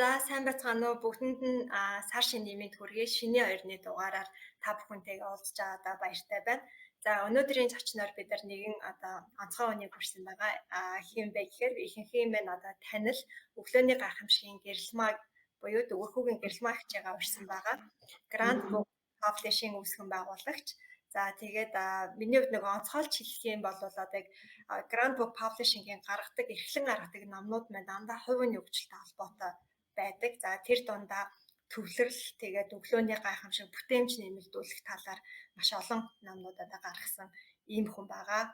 За сайн байцгаана уу бүгдэнд нь сар шинэ нэмийн төргий шинэ хоёрны дугаараар та бүхэнтэйгээ уулзч байгаадаа баяртай байна. За өнөөдрийн зочноор бид нар нэгэн онцгой хүнийг хүрсэн байгаа. Хин бэ гэхээр ихэнх юм байна танил өглөөний гайхамшигын гэрэлмаг буюу Дөвөрхүүгийн гэрэлмаг хичээгээ урьсан байгаа. Grand Book Publishing үүсгэн байгуулагч. За тэгээд миний хувьд нэг онцгойлж хэлэх юм бол яг Grand Book Publishing-ийн эрхлэн гаргадаг номнууд маань дандаа хувийн хөгжилтэй холбоотой байдаг. За тэр дундаа төвлөрөл тэгээд өглөөний гайхамшиг бүтээмж нэмэгдүүлэх талаар маш олон номнуудаа гаргасан ийм хүн байгаа.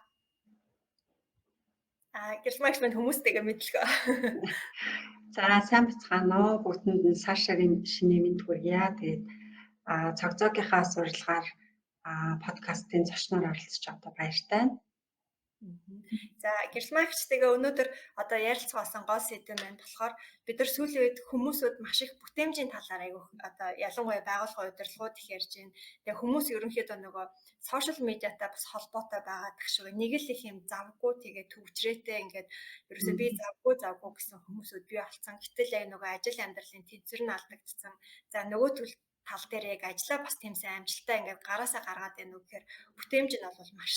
Гэрэлмагч мань хүмүүстэйгээ мэдлэхөө. За сайн бацгаана уу бүгдэнд нь сар шинэ мэнд хүргье. Тэгээд цогцоогийнхаа сурилгаар подкастын зочноор оролцож одоо баяртай. За гэрэлмагчтэйгээ өнөөдөр ярилцах болсон гол сэдэв маань болохоор бид нар сүүлийн үед хүмүүсүүд маш их бүтээмжийн талаар айгүйх ялангуяа байгууллагын удирдлагууд их ярьж байна. Тэгээ хүмүүс ерөнхийдөө нөгөө сошиал медиатай бас холбоотой байгаа гэх шиг нэг л их юм завгүй тэгээ төвчрээтэй ингээд ерөөсөө би завгүй гэсэн хүмүүсүүд бий болсон. Гэтэл яг нөгөө ажил амьдралын тэнцвэр нь алдагдсан. За нөгөө тал дээр яг ажиллаа бас тийм сайн амжилттай ингээд гараасаа гаргаад байна уу гэхээр бүтээмж нь бол маш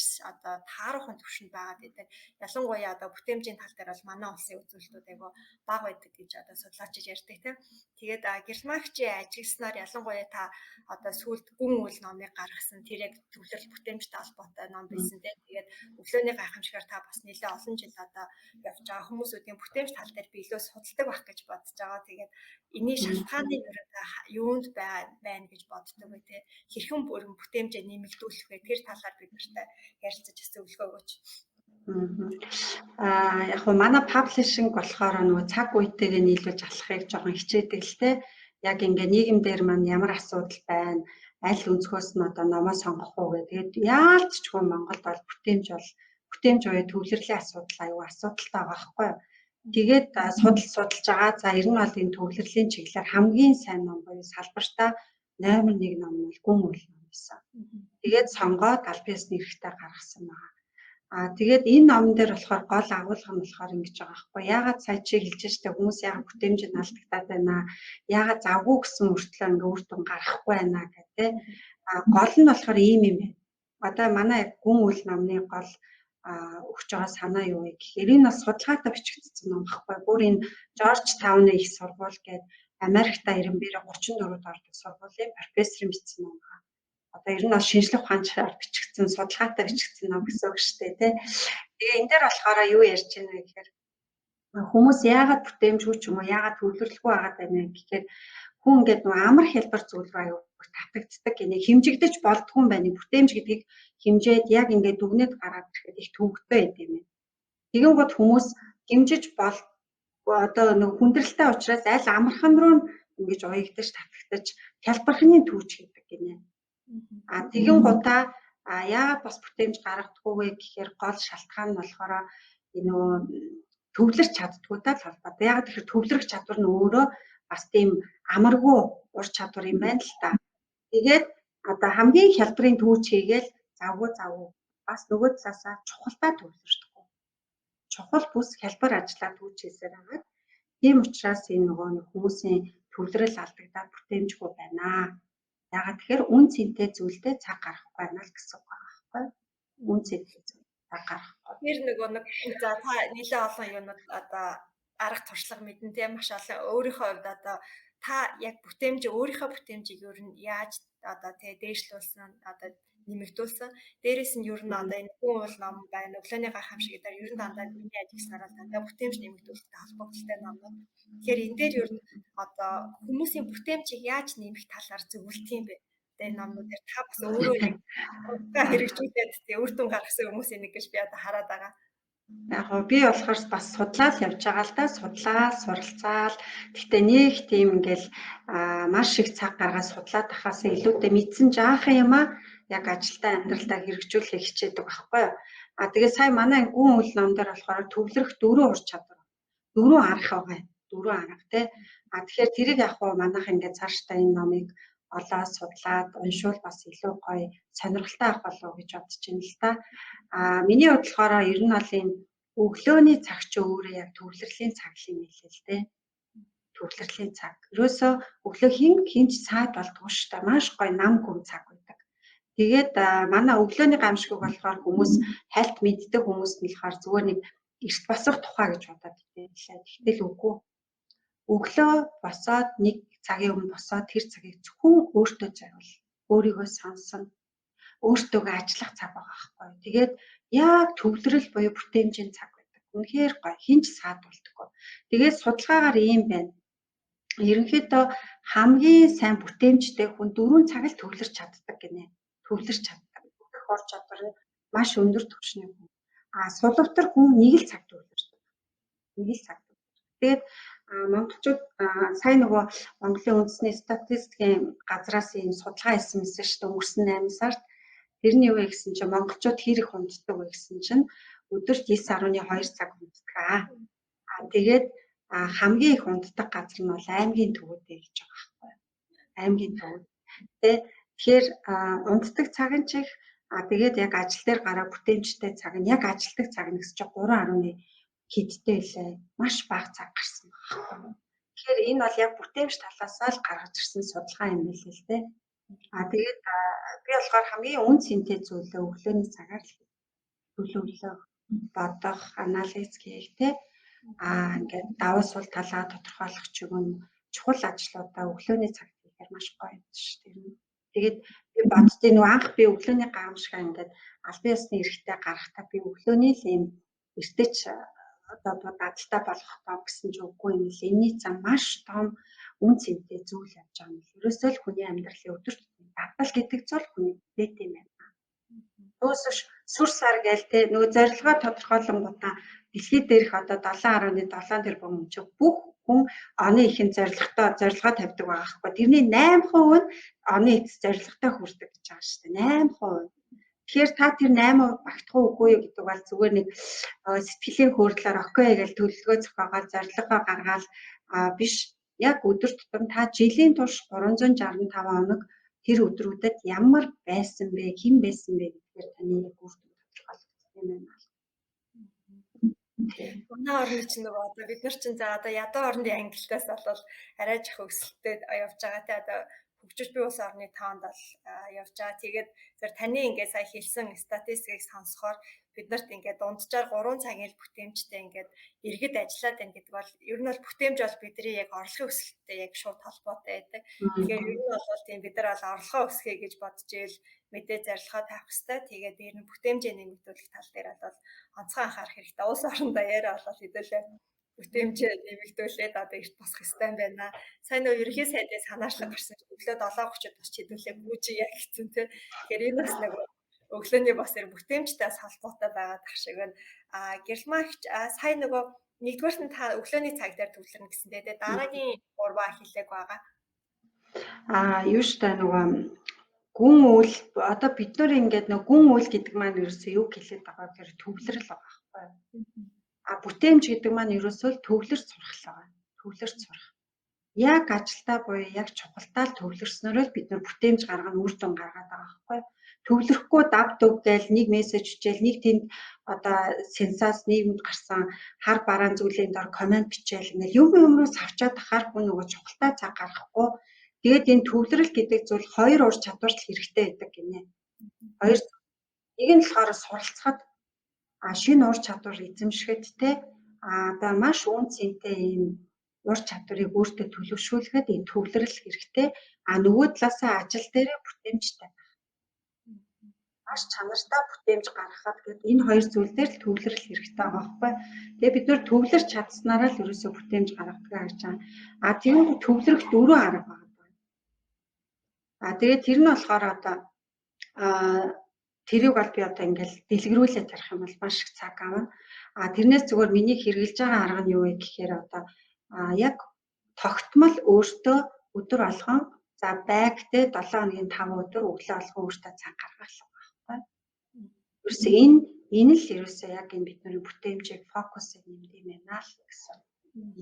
тааруухан түвшинд байгаад байдаг. Ялангуяа бүтээмжийн тал дээр бол манай улсын үзүүлэлтүүд айгүй бага байдаг гэж судлаачид ярьдаг тийм. Тэгээд гэрэлмагчийн ажигласнаар ялангуяа та сүүлд гүн үйл номыг гаргасан тэр яг төвлөрөл бүтээмжтэй холбоотой ном байсан тийм. Тэгээд өглөөний гайхамшигаар та бас нэлээд олон жил явж байгаа хүмүүсүүдийн бүтээмж тал дээр би илүү судалдаг байх гэж бодож байгаа. Тэгээд энэний шалтгааны юунд байна гэж боддог бай тээ. Хэрхэн бүрэн бүтээмжээ нэмэгдүүлэх вэ? Тэр талаар бид нартай ярилцаж зөвлөгөө өгөөч. Яг хөө манай паблишинг болохоор нөгөө цаг үетэйгээ нийлүүлж алхахыг жоохон хичээдэг л те. Яг ингээ нийгэмдэр маань ямар асуудал байна? Аль өнцгөөс нь номоо сонгох уу гэдэг. Яалтчгүй Монголд бол бүтээмж буюу төвлөрлийн асуудал аюу асуудалтай байгаа байхгүй юу? Тэгээд судалж байгаа. За ер нь бол энэ төвлөрлийн чиглэлээр хамгийн сайн ном буюу салбартаа номер 1 ном нь гүн үйл ном байсан. Тэгээд сонгоод аль биесны эрэхтэй гаргасан байгаа. Тэгээд энэ номон дээр болохоор гол агуулга нь болохоор ингэж байгаа байхгүй. Яагаад сая чи хэлж штэ хүмүүс яагаад бүтээмжийг алдагдаад байна? Яагаад завгүй гэсэн мөртлөө ингээ үр дүн гаргахгүй байна гэдэг. Гол нь болохоор ийм юм байна. Одоо манай гүн үйл номны гол өгч байгаа санаа юу вэ гэхээр энэ бас судалгаатай бичигдсэн ном багхгүй. Бүр энэ Жорж Таунын их сургууль гэдэг Америкта 34-д ордог сургуулийн профессор бичсэн ном байна. Одоо ер нь бол шинжлэх ухаанчаар бичигдсэн судалгаатай бичигдсэн ном гэсэн үг шүү дээ тий. Тэгээ энэ дээр болохоор юу ярьж байна вэ гэхээр хүмүүс яагаад бүтээмжгүй ч юм уу яагаад төвлөрлөхгүй байгаад байна гэхээр хүн ингээд нөгөө амар хялбар зүйл рүү аюу татагддаг гинэ хэмжигдэж болдгүй юм байна. Бүтээмж гэдгийг хэмжээд яг ингээд дүгнээд гараад ирэхэд их төвөгтэй байд юм. Тэгэн гот хүмүүс хэмжиж одоо нэг хүндрэлтэй учраас аль амархан руу ингэж уягдаж татагдаж хялбархны түүж хийдэг гинэ. Тэгэн гутаа яагаад бас бүтээмж гаргадаггүй вэ гэхээр гол шалтгаан нь болохоор нөгөө төвлөрч чаддгүй тал холбоотой. Яагаад тэгэхээр төвлөрөх чадвар нь өөрөө бас тийм амаргүй ур чадвар юм байна л та. Тэгээд одоо хамгийн хялбарын түүж хийгээл завгүй бас нөгөө талаасаа чухалтай төвлөрдөггүй. Чухал бүс хялбар ажиллаа түүж хийсээр байгаа. Тийм учраас энэ нөгөө хүмүүсийн төвлөрөл алдагдаад бүтээмжгүй байна. Яагаад тэгэхээр үн цэнтэй зүйлдээ цаг гаргахгүй байна л гэсэн үг байгаа байхгүй. Үн цэнтэй зүйл цаг гаргахгүй. Тэр нөгөө нэг за та нэлээд олон юмуд арга туршлага мэдэн тийм маш олон өөрийнхөө хувьд та яг өөрийнхөө бүтээмжийг ер нь яаж дээшлүүлсэн нэмэгдүүлсэн. Дээрээс нь ер нь энэ гүн уул ном байна. Өглөөний гайхамшиг гэдэг ер нь дандаа миний ажигласнараа дандаа бүтээмж нэмэгдүүлэлттэй холбогдолтой номнууд. Тэгэхээр энэ дээр ер нь хүмүүсийн бүтээмжийг яаж нэмэх талаар зөвлөдөг юм бэ? Энэ номнууд дээр та бас өөрөө хэрэгжүүлээд үр дүн гаргасан хүмүүсийн нэг гэж би хараад байгаа. Яг би болохоор бас судлаад явж байгаа л да. Судлаад, суралцаал. Гэхдээ нэг тийм ингээл маш их цаг гаргаад судлаад ахаас илүүтэй мэдсэн жаахан юм яг ажилдаа амьдралдаа хэрэгжүүлэх хичээдэг байхгүй юу? Тэгээ сая манай гүн үйл ном дээр болохоор төвлөрөх 4 ур чадвар. 4 арга байгаа. 4 арга тий. Тэгэхээр тэрийг яг хуу манайх ингээд цаашдаа энэ номыг олоод судлаад уншвал бас илүү гоё сонирхолтой авах болов гэж бодож байна л та. Миний хувьд болохоор ер нь бол энэ өглөөний цаг чи өөрөө яг төвлөрлийн цаг юм хэлээ л дээ. төвлөрлийн цаг. Ерөөсөө өглөө хинч цаад болдгоо шүү дээ. Маш гоё нам гүм цаг байдаг. Тэгээд манай өглөөний гамшиг болохоор хүмүүс хальт мэддэг хүмүүс нь болохоор зүгээр нэг эрт босох тухай гэж бодоод идэв. Тэгтэл үгүй. Өглөө босоод нэг цагийн өмнө босоод тэр цагийг зөвхөн өөртөө зориул. Өөрийгөө сонсон. Өөртөөгөө ажиллах цаг байгаа байхгүй. Тэгээд яг төвлөрөл буюу бүтээмжийн цаг байдаг. Үнэхээр гоё. Хинч саадуулдаггүй. Тэгээд судалгаагаар ийм байна. Ерөнхийдөө хамгийн сайн бүтээмжтэй хүн 4 цаг л төвлөрч чаддаг гинэ. Төвлөрч чаддаг. Бүх ур чадвар нь маш өндөр түвшний хүн. Сулвтар хүн нэг л цаг төвлөрдөг. Нэг л цаг. Тэгээд монголчууд сая нөгөө Монголын үндэсний статистикийн газраас ийм судалгаа хийсэн мэт шүү дээ. Өнгөрсөн 8 сард тэрний юу вэ гэсэн чинь монголчууд хэр их унтдаг вэ гэсэн чинь өдөрт 9.2 цаг унтдаг. Тэгээд хамгийн их унтдаг газар нь бол аймгийн төвөдөө гэж байгаа байхгүй. Аймгийн төвөд. Тэгэхээр унтдаг цаг нь ч их тэгээд яг ажил дээр гараа бүтээмжтэй цаг нь яг ажилдаг цаг нь гэсэн чинь 3.1 хэдтэй лээ. Маш бага цаг гарсан байна. Тэгэхээр энэ бол яг бүтээмж талаасаа л гаргаж ирсэн судалгаа юм билээ л дээ. Тэгээд би болохоор хамгийн үн цэнтэй зүйлээ өглөөний цагаар л төлөвлөө бодох, анализ хийх те. Ингээд даваа сул талаа тодорхойлох ч юм уу чухал ажлуудаа өглөөний цагт хийхээр маш гоё юм шүү дээ. Тэгээд би боддیں۔ Нөгөө анх би өглөөний гамшиг ингээд албан ёсны эрхтэй гарахтаа би өглөөний л юм эртэж одоо дадалтай болох тоо гэсэн ч үгүй юм л. Энэний зам маш том үн цэнтэй зүйл явж байгаа юм. Ерөөсөө л хүний амьдралын өдөрт дадал гэдэг зүйл хүний дэт юм байна. Төөсөш сүр сар гээл те нөгөө зорилгоо тодорхойлонгуудаа дэлхийд дээрх одоо 7.7 тэрбум хүн ч бүх хүн оны ихэнд зорилгоо тавьдаг байгаа байхгүй. Тэрний 8% нь оны эцэс зорилготой хүрдэг гэж байгаа шүү дээ. 8%. Тэгэхээр та тэр 8% багтах уугүй юу гэдэг бол зүгээр нэг сэтгэлийн хөдлөлөөр окей гэж төлөвлөгөө зохиогоод зорилгоо гаргаад биш. Яг өдөр тутам та жилийн турш 365 хоног тэр өдрүүдэд ямар байсан бэ, хэн байсан бэ гэдгээр таны яг үр дүн тодорхойлогдсон юм байна. Манай орны чинь нөгөө одоо бид нар чинь за одоо ядуу орны ангиллаас бол арай жах өсөлттэй явж байгаа те одоо хөгжиж буй улс орны тоонд бол явж байгаа. Тэгээд зөв таны ингээд сая хэлсэн статистикийг сонсохоор биднэрт ингээд дунджаар 3 цагийн бүтээмжтэй ингээд иргэд ажиллаад байна гэдэг бол ер нь бол бүтээмж бол бидний яг орлогын өсөлттэй яг шууд холбоотой байдаг. Тэгэхээр ер нь бол тийм бид нар бол орлогоо өсгөе гэж бодож ийл мэдээ зорилгоо тавих хэрэгтэй. Тэгээд ер нь бүтээмжээ нэмэгдүүлэх тал дээр бол онцгой анхаарах хэрэгтэй. Улс орондоо яриа болол хэдүүлээ бүтээмжээ нэмэгдүүлээд одоо эрт босох хэрэгтэй юм байна. Сайн нөө ерөнхий сайдын санаачлаг гарсан өглөө 7:30-д босч хэдүүлээ гүйжие гэсэн тийм. Тэгэхээр энэ бас нэг өглөөний бас бүтээмжтэй холбоотой байгаа тах шиг байна. Гэрэлмагч сая нөгөө нэгдүгээрт нь та өглөөний цаг дээр төвлөрнө гэсэн. Тэгээд дараагийн 3 хэлээг байгаа. Юу штэ нөгөө гүн үйл одоо бид нар ингээд нөгөө гүн үйл гэдэг маань ерөөсөө юу хэлээд байгаа гэхээр төвлөрөл байгаа байхгүй. Бүтээмж гэдэг маань ерөөсөө төвлөрч сурах л байгаа. Төвлөрч сурах. Яг ажилдаа буюу яг чухалтаа л төвлөрснөөр л бид нар бүтээмж гаргана, үр дүн гаргаад байгаа байхгүй. Төвлөрөхгүй дав дув гээл нэг мессеж бичээл нэг тэнд одоо сенсац нийгэмд гарсан хар бараан зүйлийн дор комент бичээл ингээл юмруу савчаад ахаар хүн нөгөө чухалтаа цаг гаргахгүй. Тэгээд энэ төвлөрөл гэдэг зүйл хоёр ур чадварт хэрэгтэй байдаг гинэ. Хоёр нэг нь болохоор суралцахад шинэ ур чадвар эзэмшихэд те одоо маш үн цэнтэй ийм ур чадварыг өөртөө төлөвшүүлэхэд энэ төвлөрөл хэрэгтэй. Нөгөө талаасаа ажил дээр бүтээмжтэй байх. Маш чанартай бүтээмж гаргахад гэдэг энэ хоёр зүйл дээр л төвлөрөл хэрэгтэй байгаа байхгүй. Тэгээ бид нөр төвлөрч чадсанараа л ерөөсөө бүтээмж гаргадаг гэж байгаа. Тийм төвлөрөх 4 арга байна. Тэгээд тэр нь болохоор одоо тэрийг бол би одоо ингээл дэлгэрүүлээд тарих юм бол маш их цаг авна. Тэрнээс зүгээр миний хэрэгжилж байгаа арга нь юу вэ гэхээр одоо яг тогтмол өөртөө өдөр болгон за байгтээ 7 хоногийн 5 өдөр өглөө болгон өөртөө цаг гаргах байхгүй. Ерөөсөө энэ л ерөөсөө яг энэ бидний бүтээмжийг фокусыг нэмд юм байна л гэсэн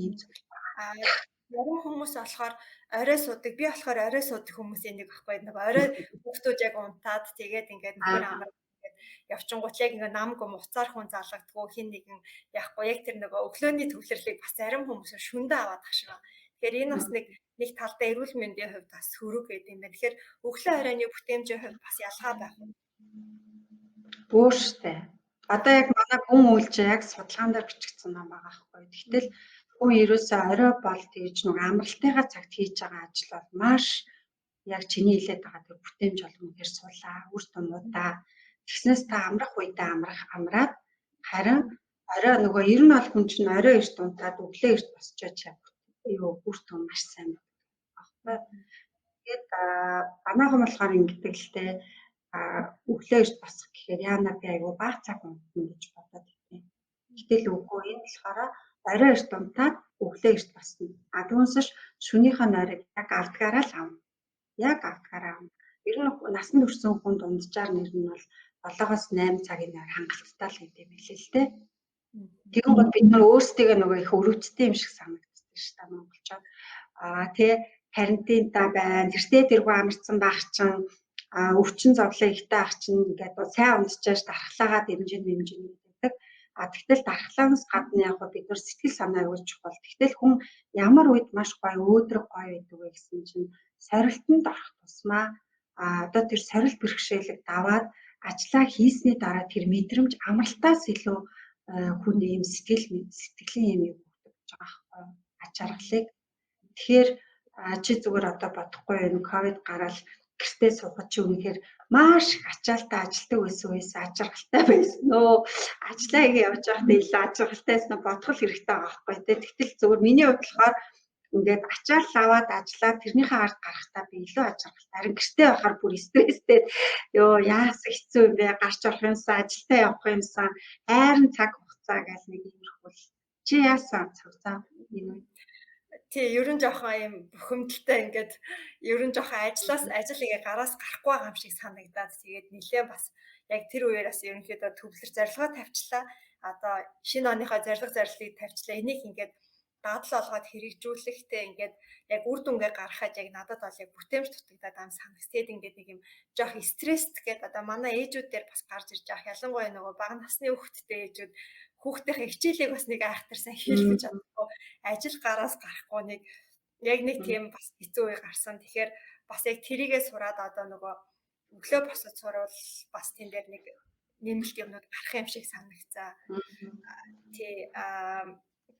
ийм зүйл байна. Яруу хүмүүс болохоор орой суудаг. Би болохоор орой суудаг хүмүүсийн нэг байхгүй. Нэг орой хүүхдүүд яг унтаад тэгээд ингээд нөхөр амар явчингууд яг ингээд нам гом уцаар хүн залгадгүй хин нэгэн яахгүй яг тэр нөгөө өглөөний төвлөрлийг бас зарим хүмүүс шүндэ аваад ах шиг. Тэгэхээр энэ бас нэг талдаа эрүүл мэндийн хувьд бас хөрөг гэдэг юм байна. Тэгэхээр өглөө оройн бүтээмжийн хувьд бас ялгаа байх уу? Бөөштэй. Одоо яг манай гүн үйлч яг судалгаан дээр бичигдсэн ном байгаа байхгүй. Тэгтэл хүн ерөөсөө орой бол тэгж нэг амралтынхаа цагт хийж байгаа ажил бол маш яг чиний хэлээд байгаа тэр бүтээмж болгоно гэр сулаа, үр дүнуудаа. Тэгснээс та амрах үедээ амраад харин орой нөгөө ер нь бол хүн чинь орой эрт унтаад өглөө эрт босчооч юу үр дүн маш сайн байна. Тэгээд манайхан болохоор ингэдэг л те өглөө эрт босох гэхээр яана би айгүй бага цаг унтна гэж бодоод идэв. Гэтэл үгүй энэ болохоор орой эрт унтаад өглөө эрт босно. Түүнээс шөнийхөө нойрыг яг авдгаараа л авна. Яг авдгаараа авна. Ер нь насанд хүрсэн хүн дунджаар нэр нь бол 7-8 цагийн нойр хангалттай л гэдэг юм билээ л те. Тэгвэл бид нар өөрсдөө нөгөө их өрөвдөлттэй юм шиг санагддаг шүү дээ монголчууд. Тэ карантинта байна. Тэртээ тэргүй амарсан байх чинь өвчин зовлон ихтэй ах чинь ингээд сайн унтчихаш дархлаагаа дэмжин гэдэг. Тэгтэл дархлаанаас гадна яг бид нар сэтгэл санаа аюул чухал. Тэгтэл хүн ямар үед маш гоё өөдрөг гоё байдаг вэ гэсэн чинь сорилтонд орох тусмаа одоо тэр сорилт бэрхшээлэг даваад ажиллаа хийсний дараа тэр мэдрэмж амралтаас илүү хүн ийм сэтгэлийн юм өгдөг гэж байгаа байхгүй ач аргалыг. Тэгэхээр чи зүгээр одоо бодохгүй энэ ковид гараад гэртээ суугаад чи үнэхээр маш их ачаалтаа ажилтдаг байсан ач аргалтай байсан нөө ажиллаа ингэ явж байхдаа илүү ач аргалтайснаа бодох хэрэгтэй байгаа байхгүй тий. Тэгтэл зүгээр миний хувьд болохоор ингээд ачаал аваад ажиллаа тэрнийхээ ард гарахтаа би илүү ач аргалтай. Харин гэртээ байхаар бүр стресстэй ёо яасан хэцүү юм бэ гарч орох юмсан ажилдаа явах юмсан хайрын цаг хугацаа гэл нэг иймэрхүү чи яасан цагцаа юм. Тий, ерөн жоохон юм бухимдалтай ингээд ерөн жоохон ажил ингээ гараас гарахгүй байгаа юм шиг санагдаад тэгээд нилээ бас яг тэр үеэр бас ерөнхийдөө төвлөр зорилгоо тавьчлаа. Одоо шинэ оныхоо зорилгыг тавьчлаа. Энийг ингээд дадал олгоод хэрэгжүүлэхтэй ингээд яг үр дүнгээ гаргахад яг надад бол яг бүтээмж дутагдаад ам санагцээд ингээд нэг юм жоох стресст гэдэг одоо манай ээжүүд дээр бас гарч ирж байгаа. Ялангуяа нөгөө бага насны хүүхэдтэй ээжүүд хүүхдийн хичээлийг бас нэг айхтарсан хийлгэж чадахгүй ажил гараас гарахгүй нэг тийм бас хэцүү үе гарсан. Тэгэхээр бас яг тэрийгээ сураад одоо нөгөө өглөө босоод сурвал бас тэн дээр нэг нэмэлт юмнууд гарах юм шиг санагцаа. Тий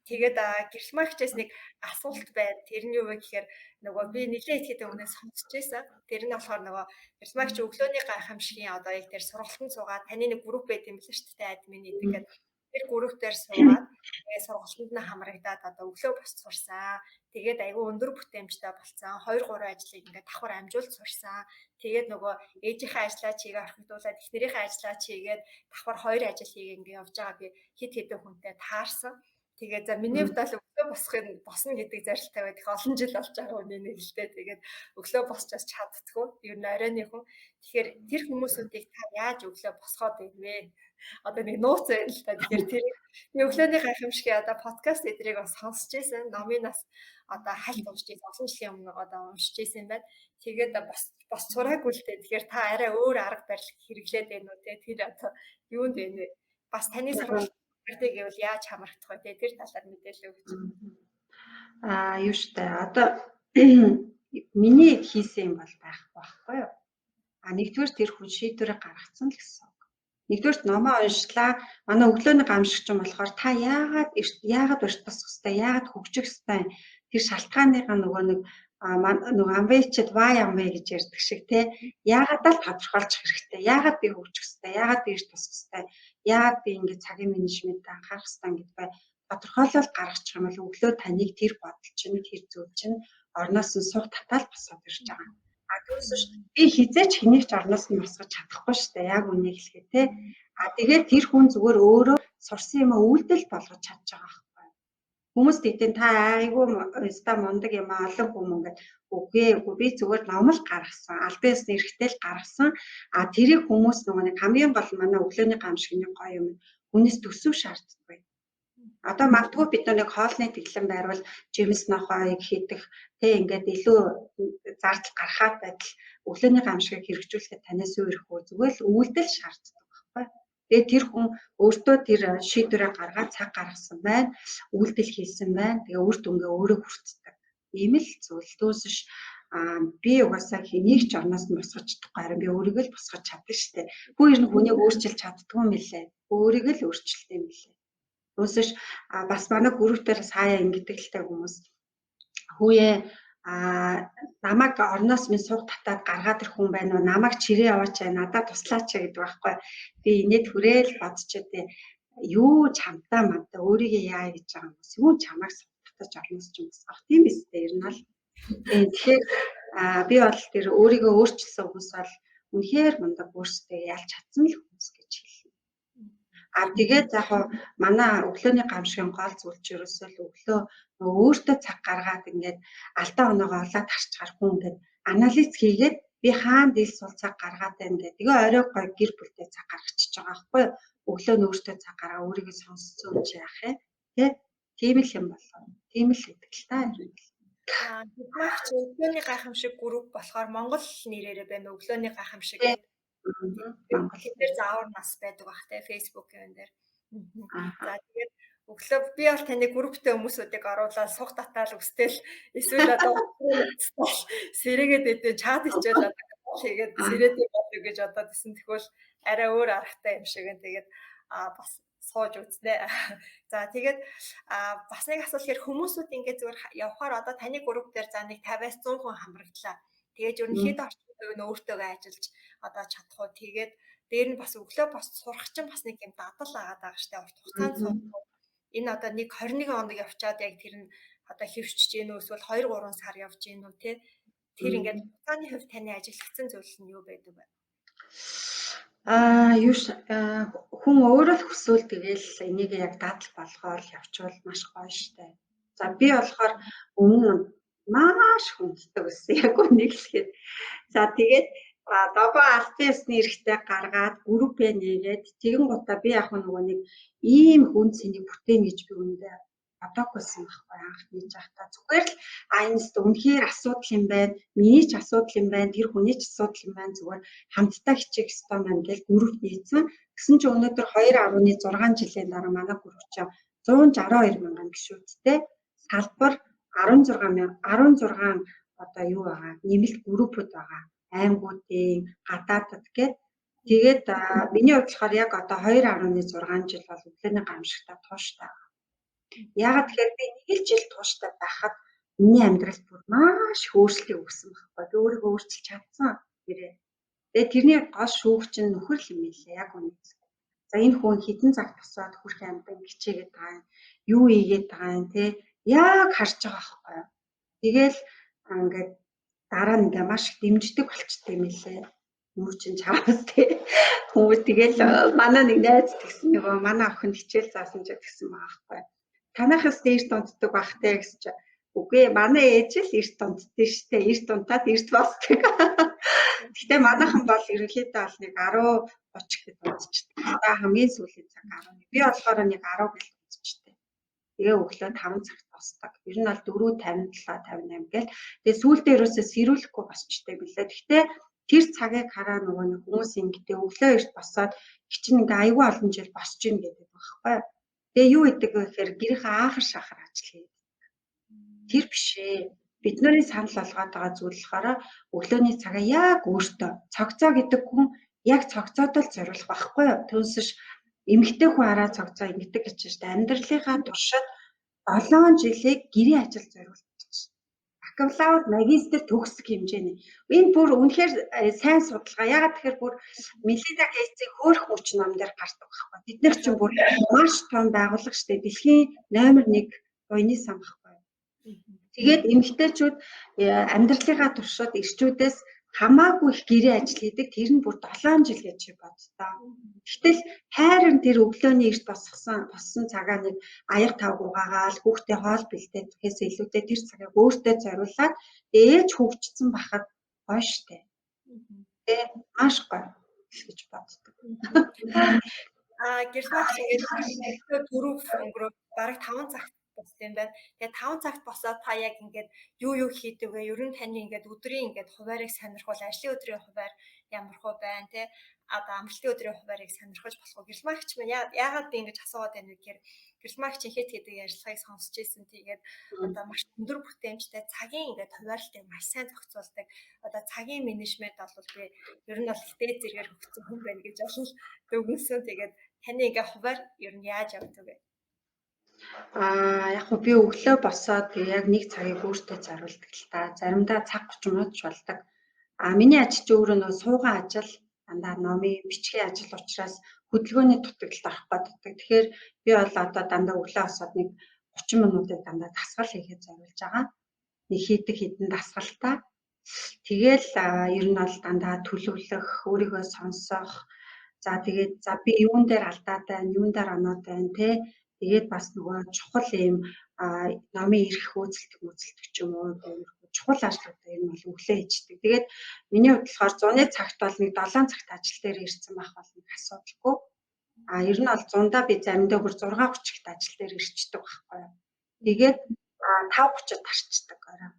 тэгээд гэрэл маргчээс нэг асуулт байна. Тэр нь юу вэ гэхээр нөгөө би нэлээд ихэд өмнөөс сонсч байсан. Тэр нь болохоор нөгөө гэрэл маргч өглөөний гайхамшигын одоо яг тэр сургалтанд суугаад таны нэг групп байт юм л шүү дээ админ гэдэг. Тэр группээр суугаад тэгээ сургалтанд нь хамрагдаад одоо өглөө бос сурсан. Тэгээд айгүй өндөр бүтээмжтэй болсон. 2-3 ажлыг ингээд давхар амжуулж сурсан. Тэгээд нөгөө ээжийнхээ ажлаа чигээ орхигдуулаад эхнэрийнхээ ажлаа чигээд давхар 2 ажил хийгээ ингээд явж байгаа би хэд хэдэн хүнтэй таарсан. Тэгээд за миний хувьд бол өглөө босно гэдэг зорилттой байдаг. Олон жил болж байгаа үний нэг л дээ. Тэгээд өглөө босчоос чаддгүй. Ер нь оройны хүн. Тэгэхээр тэр хүмүүсүүдийг та яаж өглөө босгоод байна вэ? Одоо нэг нууц байл л та. Тэгэхээр тэр өглөөний гайхамшигын одоо подкаст эдрийг бас сонсч байсан. Номинаас одоо хальт уншиж байсан. Олон жилийн өмнө одоо уншиж байсан байна. Тэгээд бас сураагүй л дээ. Тэгэхээр та арай өөр арга барил хэрэглээд байна уу те. Тэр одоо юунд байна вэ? Бас таны сургалт гэдэг гэвэл яаж хамрагдах вэ? Тэр талаар мэдээлэл өгч. Юу штэ. Одоо миний хийсэн юм бол байхгүй байхгүй юу? Нэгдүгээр тэр хүн шийдвэрээ гаргацсан л гэсэн. Нэгдүгээрт номоо уншлаа. Манай өглөөний гамшигч юм болохоор та яагаад урт босох хэвээр, яагаад хөгжих хэвээр тэр шалтгааныгаа нөгөө амвэчэд ваа юм бэ гэж ярьдаг шиг те. Яагаад л тодорхойлчих хэрэгтэй. Яагаад би хөгжих хэвээр, яагаад би урт босох хэвээр, яагаад би ингээд цагийн менежментээ анхаарах хэвээр гэдэг тодорхойлол гаргачих юм бол өглөө таныг тэр бодол чинь тэр зүйл чинь орноос нь сух татаал босоод ирж байгаа. Түүнээс би хизээч хэнийг ч орноос нь босгож чадахгүй шүү дээ. Яг үнийг хэлэхэд те. Тэгээд тэр хүн зүгээр өөрөө сурсан юм үйлдэл болгож чадж байгаа байхгүй. Хүмүүс тэгтэн та айгүй ста мундаг юм олон хүмүүс ингээд үгүй би зүгээр ном л гаргасан. Албан ёсны эрхтэй л гаргасан. Тэрийг хүмүүс нөгөө нэг хамгийн гол манай өглөөний гамшигны гоё юм. Хүнээс төсөв шаарддаг. Одоо магадгүй бид нэг хоолны тэглэн байрвал жимс нохойг хийдэх тэг ингээд илүү зардал гарахад байтал өглөөний гамшигыг хэрэгжүүлэхэд танаас юу ирэхгүй зүгээр л үйлдэл шаарддаг байхгүй. Тэгээд тэр хүн өөртөө тэр шийдвэрээ гаргаад цаг гаргасан байна, үйлдэл хийсэн байна. Тэгээ үр дүнгээ өөрөө хүртдэг. ийм л зүйл дүүсэж би угаасаа хэнийг ч орноос нь босгож чадахгүй харин би өөрийгөө л босгож чаддаг штэ. Хүн ер нь хүнийг өөрчилж чаддгүй юм лээ. Өөрийгөө л өөрчилдэг юм лээ. Дүүсэж бас манай групп дээр сая ингэдэг л та хүмүүс хүүе намайг орноос минь суг татаад гаргаад ирэх хүн байна уу? Намайг чирээ яваач надад туслаач гэдэг байхгүй. Би инээд хүрээл бодчиход юу чамтаа мантаа өөрийгөө яа гэж байгаа юм бэ? Юу чамайг суг татаж орноос ч юм босгох тийм биз дээ ер нь л. Тэгэхээр би бол тэр өөрийгөө өөрчилсөн хүмүүс бол үнэхээр мундаг өөрсдөө ялж чадсан л хүмүүс гэж хэлнэ. Тэгээд яг манай өглөөний гамшигын гол зүйл ч ерөөсөө л өглөө өөртөө цаг гаргаад ингээд алдаа оноогоо олоод харчаар хүн ингээд анализ хийгээд би хаана дийл сул цаг гаргаад байна гэдэг. Тэгээ орой гой гэр бүлтэй цаг гаргачихж байгаа байхгүй юу? Өглөө нь өөртөө цаг гаргаа өөрийгөө сонсцсон юм чи яах вэ? Тийм л юм болоо. Тийм л гэдэг л та. Гидмагч өглөөний гайхамшиг групп болохоор Монгол нэрээрээ байна. Өглөөний гайхамшиг. Тэгэхээр заавар нас байдаг бах те фэйсбүүкийн дээр. За тэгээд өглөө би бол таны групптэй хүмүүсүүдийг оруулаад суг татаал өстэл эсвэл одоо сэрэгээд өгдөө чат хичээл одоо тэгээд сэрэдэг болов гэж одоо тэсэн тэгвэл арай өөр аргатай юм шиг энэ тэгээд бас сууж үзнэ. За тэгээд бас нэг асуулт хэрэг хүмүүсүүд ингээд зүгээр явхаар одоо таны групп дээр за нэг 50-аас 100 хүн хамрагдлаа. Тэгээд ерөнхийдөө орчуулгыг нь өөртөөгөө ажиллаж одоо чадах уу. Тэгээд дээр нь бас өглөө бас сурах чинь бас нэг юм дадал агаад байгаа штэ. Урт хугацаанд сурах. Энэ одоо нэг 21 хоног явчаад яг тэр нь одоо хөвчж гин үү эсвэл 2-3 сар явж гин үү те. Тэр ингээд хугацааны хувьд таны ажиллагдсан зүйл нь юу байдаг вэ? Хүн өөрөө л хүсвэл тэгэл энийг яг дадал болгоод явуул маш гоё штэ. За би болохоор өмнө маш хүнддэг байсан. Яг үнийг хэлэхэд. За тэгээд догоо албан ёсны эрхтэй гаргаад группээ нээгээд тэгэн гутаа би яг нөгөө нэг ийм хүн цэнийг бүтээн гэж би үндэ бодоогүйсэн байхгүй анх хийж байхдаа зүгээр л энэс үнэхээр асуудал юм байна. Миний ч асуудал юм байна. Тэр хүний ч асуудал юм байна. Зүгээр хамтдаа хичээх ёстой байна гэж групп нээсэн. Гэсэн чинь өнөөдөр 2.6 жилийн дараа манай групп ч 162 мянган гишүүдтэй салбар 16 одоо юу байгаа нэмэлт группуд байгаа. Аймагуудын гадаадд тэгээд миний хувьд болохоор яг одоо 2.6 жил бол өглөөний гамшигтай тууштай. Яагаад тэгэхээр би нэг жил тууштай байхад миний амьдралд бүр маш өөрчлөлт өгсөн байхгүй. Би өөрийгөө өөрчилж чадсан гэрээ. Тэгээд тэрний гол шүүгч нь нөхөр л юм лээ яг үнэ. За энэ хүн хитэн цаг тусаад хүрх амдан хичээгээд байгаа юм. Юу ийгээд байгаа юм те яг харж байгаа байхгүй. Тэгэл ингээд дараа нь ингээ маш их дэмждэг болчтой юм лээ. Нүүр чинь чаавс тий. Хүмүүс тэгэл манай нэг найз тэгсэн нөгөө манай охин хичээл заасан ч гэсэн байгаа байхгүй. Танахаас дээрс дунддаг бахтай гэсэн чи үгүй манай ээж л эрт дунддээ штэ. Эрт дунтаад эрт босдог. Гэтэ манайхан бол ерөнхийдөө бол нэг 10-30 гэхэд дундчихдээ. Одоо хамгийн сүүлийн цаг 11. Би болохоор нэг 10 гэж дундчихдээ. Тэгээ өглөө 5 цагт босдог. Ер нь бол 4:57 58 гээл. Тэгээ сүүлдээ ерөөсөө сэрүүлэхгүй босчтой билээ. Гэхдээ тэр цагийг хараа нөгөө нэг хүмүүс ингэдэй өглөө эрт босоод хичин ингээ аюул олон жил босч ийн гэдэг байхгүй. Тэгээ юу гэдэг вэ гэхээр гэрийнхээ аахар шахар ажил хийдэг. Тэр бишээ. Бид нарын санал болгоод байгаа зүйл болохоор өглөөний цагаа яг өөртөө цогцоо гэдэг хүн яг цогцоод л зориулах байхгүй юу? Түүнсэж эмэгтэй хүн араа цогцоо ингэдэг гэж байна. Амьдралынхаа туршид 7 жилийг гэрийн ажил зориулж бакалавр, магистр төгсөх хэмжээний. Энэ бүр үнэхээр сайн судалгаа. Ягаад тэгэхээр бүр Мелинда Гейтсийн хөөх хүч ном дээр гардаг байхгүй. Бид нар чинь бүр маш том байгууллага штэ. Дэлхийн номер 1 буйны сан байхгүй. Тэгээд эмэгтэйчүүд амьдралынхаа туршид ирчүүдээс хамаагүй их гэрээ ажил хийдэг. Тэр нь бүр 7 жил гэж боддоо. Гэтэл хайрын тэр өглөөний эрт боссон цагаа нэг аяг тав угаагаал хүүхдээ хоол бэлдээхээс илүүтэй тэр цагийг өөртөө зориулаад ээж хөгжсөн бахад гоё штэ. Тэгээд маш гоё гэж боддог. Гэрмагч ингээд түрүү өнгөрөө бараг 5 цагт босд юм байна. Тэгээ 5 цагт босоод та яг ингээд юу хийдэг вэ? Ер нь таны ингээд өдрийн ингээд хуваарийг сонирхвол ажлын өдрийн хуваар ямар хөө байна те? Одоо амралтын өдрийн хуваарийг сонирхож болох уу? Гэрмагч маань яагаад би ингэж асуугаад байна вэ гэхээр гэрэлмагч хэд гэдэг ярилцлагыг сонсч ирсэн. Тэгээд одоо маш өндөр бүтээмжтэй цагийн ингээд хуваарлтыг маш сайн зохицуулдаг. Одоо цагийн менежмент бол би ер нь бол ихтэй зэрэгээр хөгжсөн хүн байна гэж бол дүгнсэн. Тэгээд таны ингээ хуваар ер нь яаж явдаг вэ? Яг хөө би өглөө босоод тэгээ яг нэг цагийг өөртөө зориулдаг л та. Заримдаа цаг 30 минут ч болдог. Миний ажил чи өөрөө нөө суугаа ажил, дандаа номын бичгийн ажил учраас хөдөлгөөний дутагдлалд орох гэдэг. Тэгэхээр би бол одоо дандаа өглөө босоод нэг 30 минутыг дандаа дасгал хийхэд зориулж байгаа. Нэг хідэн дасгалтай. Тэгэл ер нь бол дандаа төлөвлөх, өөрийгөө сонсох. За тэгээд би юун дээр алдаад байна, юун дээр оноод байна те. Тэгээд бас нөгөө чухал юм номын ирэх үйлчлэлт ч юм уу чухал ажлуудаа ер нь бол өглөө хийдэг. Тэгээд миний хувьд болохоор 100-ны цагт бол нэг 7 цагт ажил дээр ирсэн байх бол нэг асуудалгүй. Ер нь бол 100-даа би заримдаа бүр 6:30-т ажил дээр ирчдэг байхгүй юу. Тэгээд 5:30-д тарчдаг орой.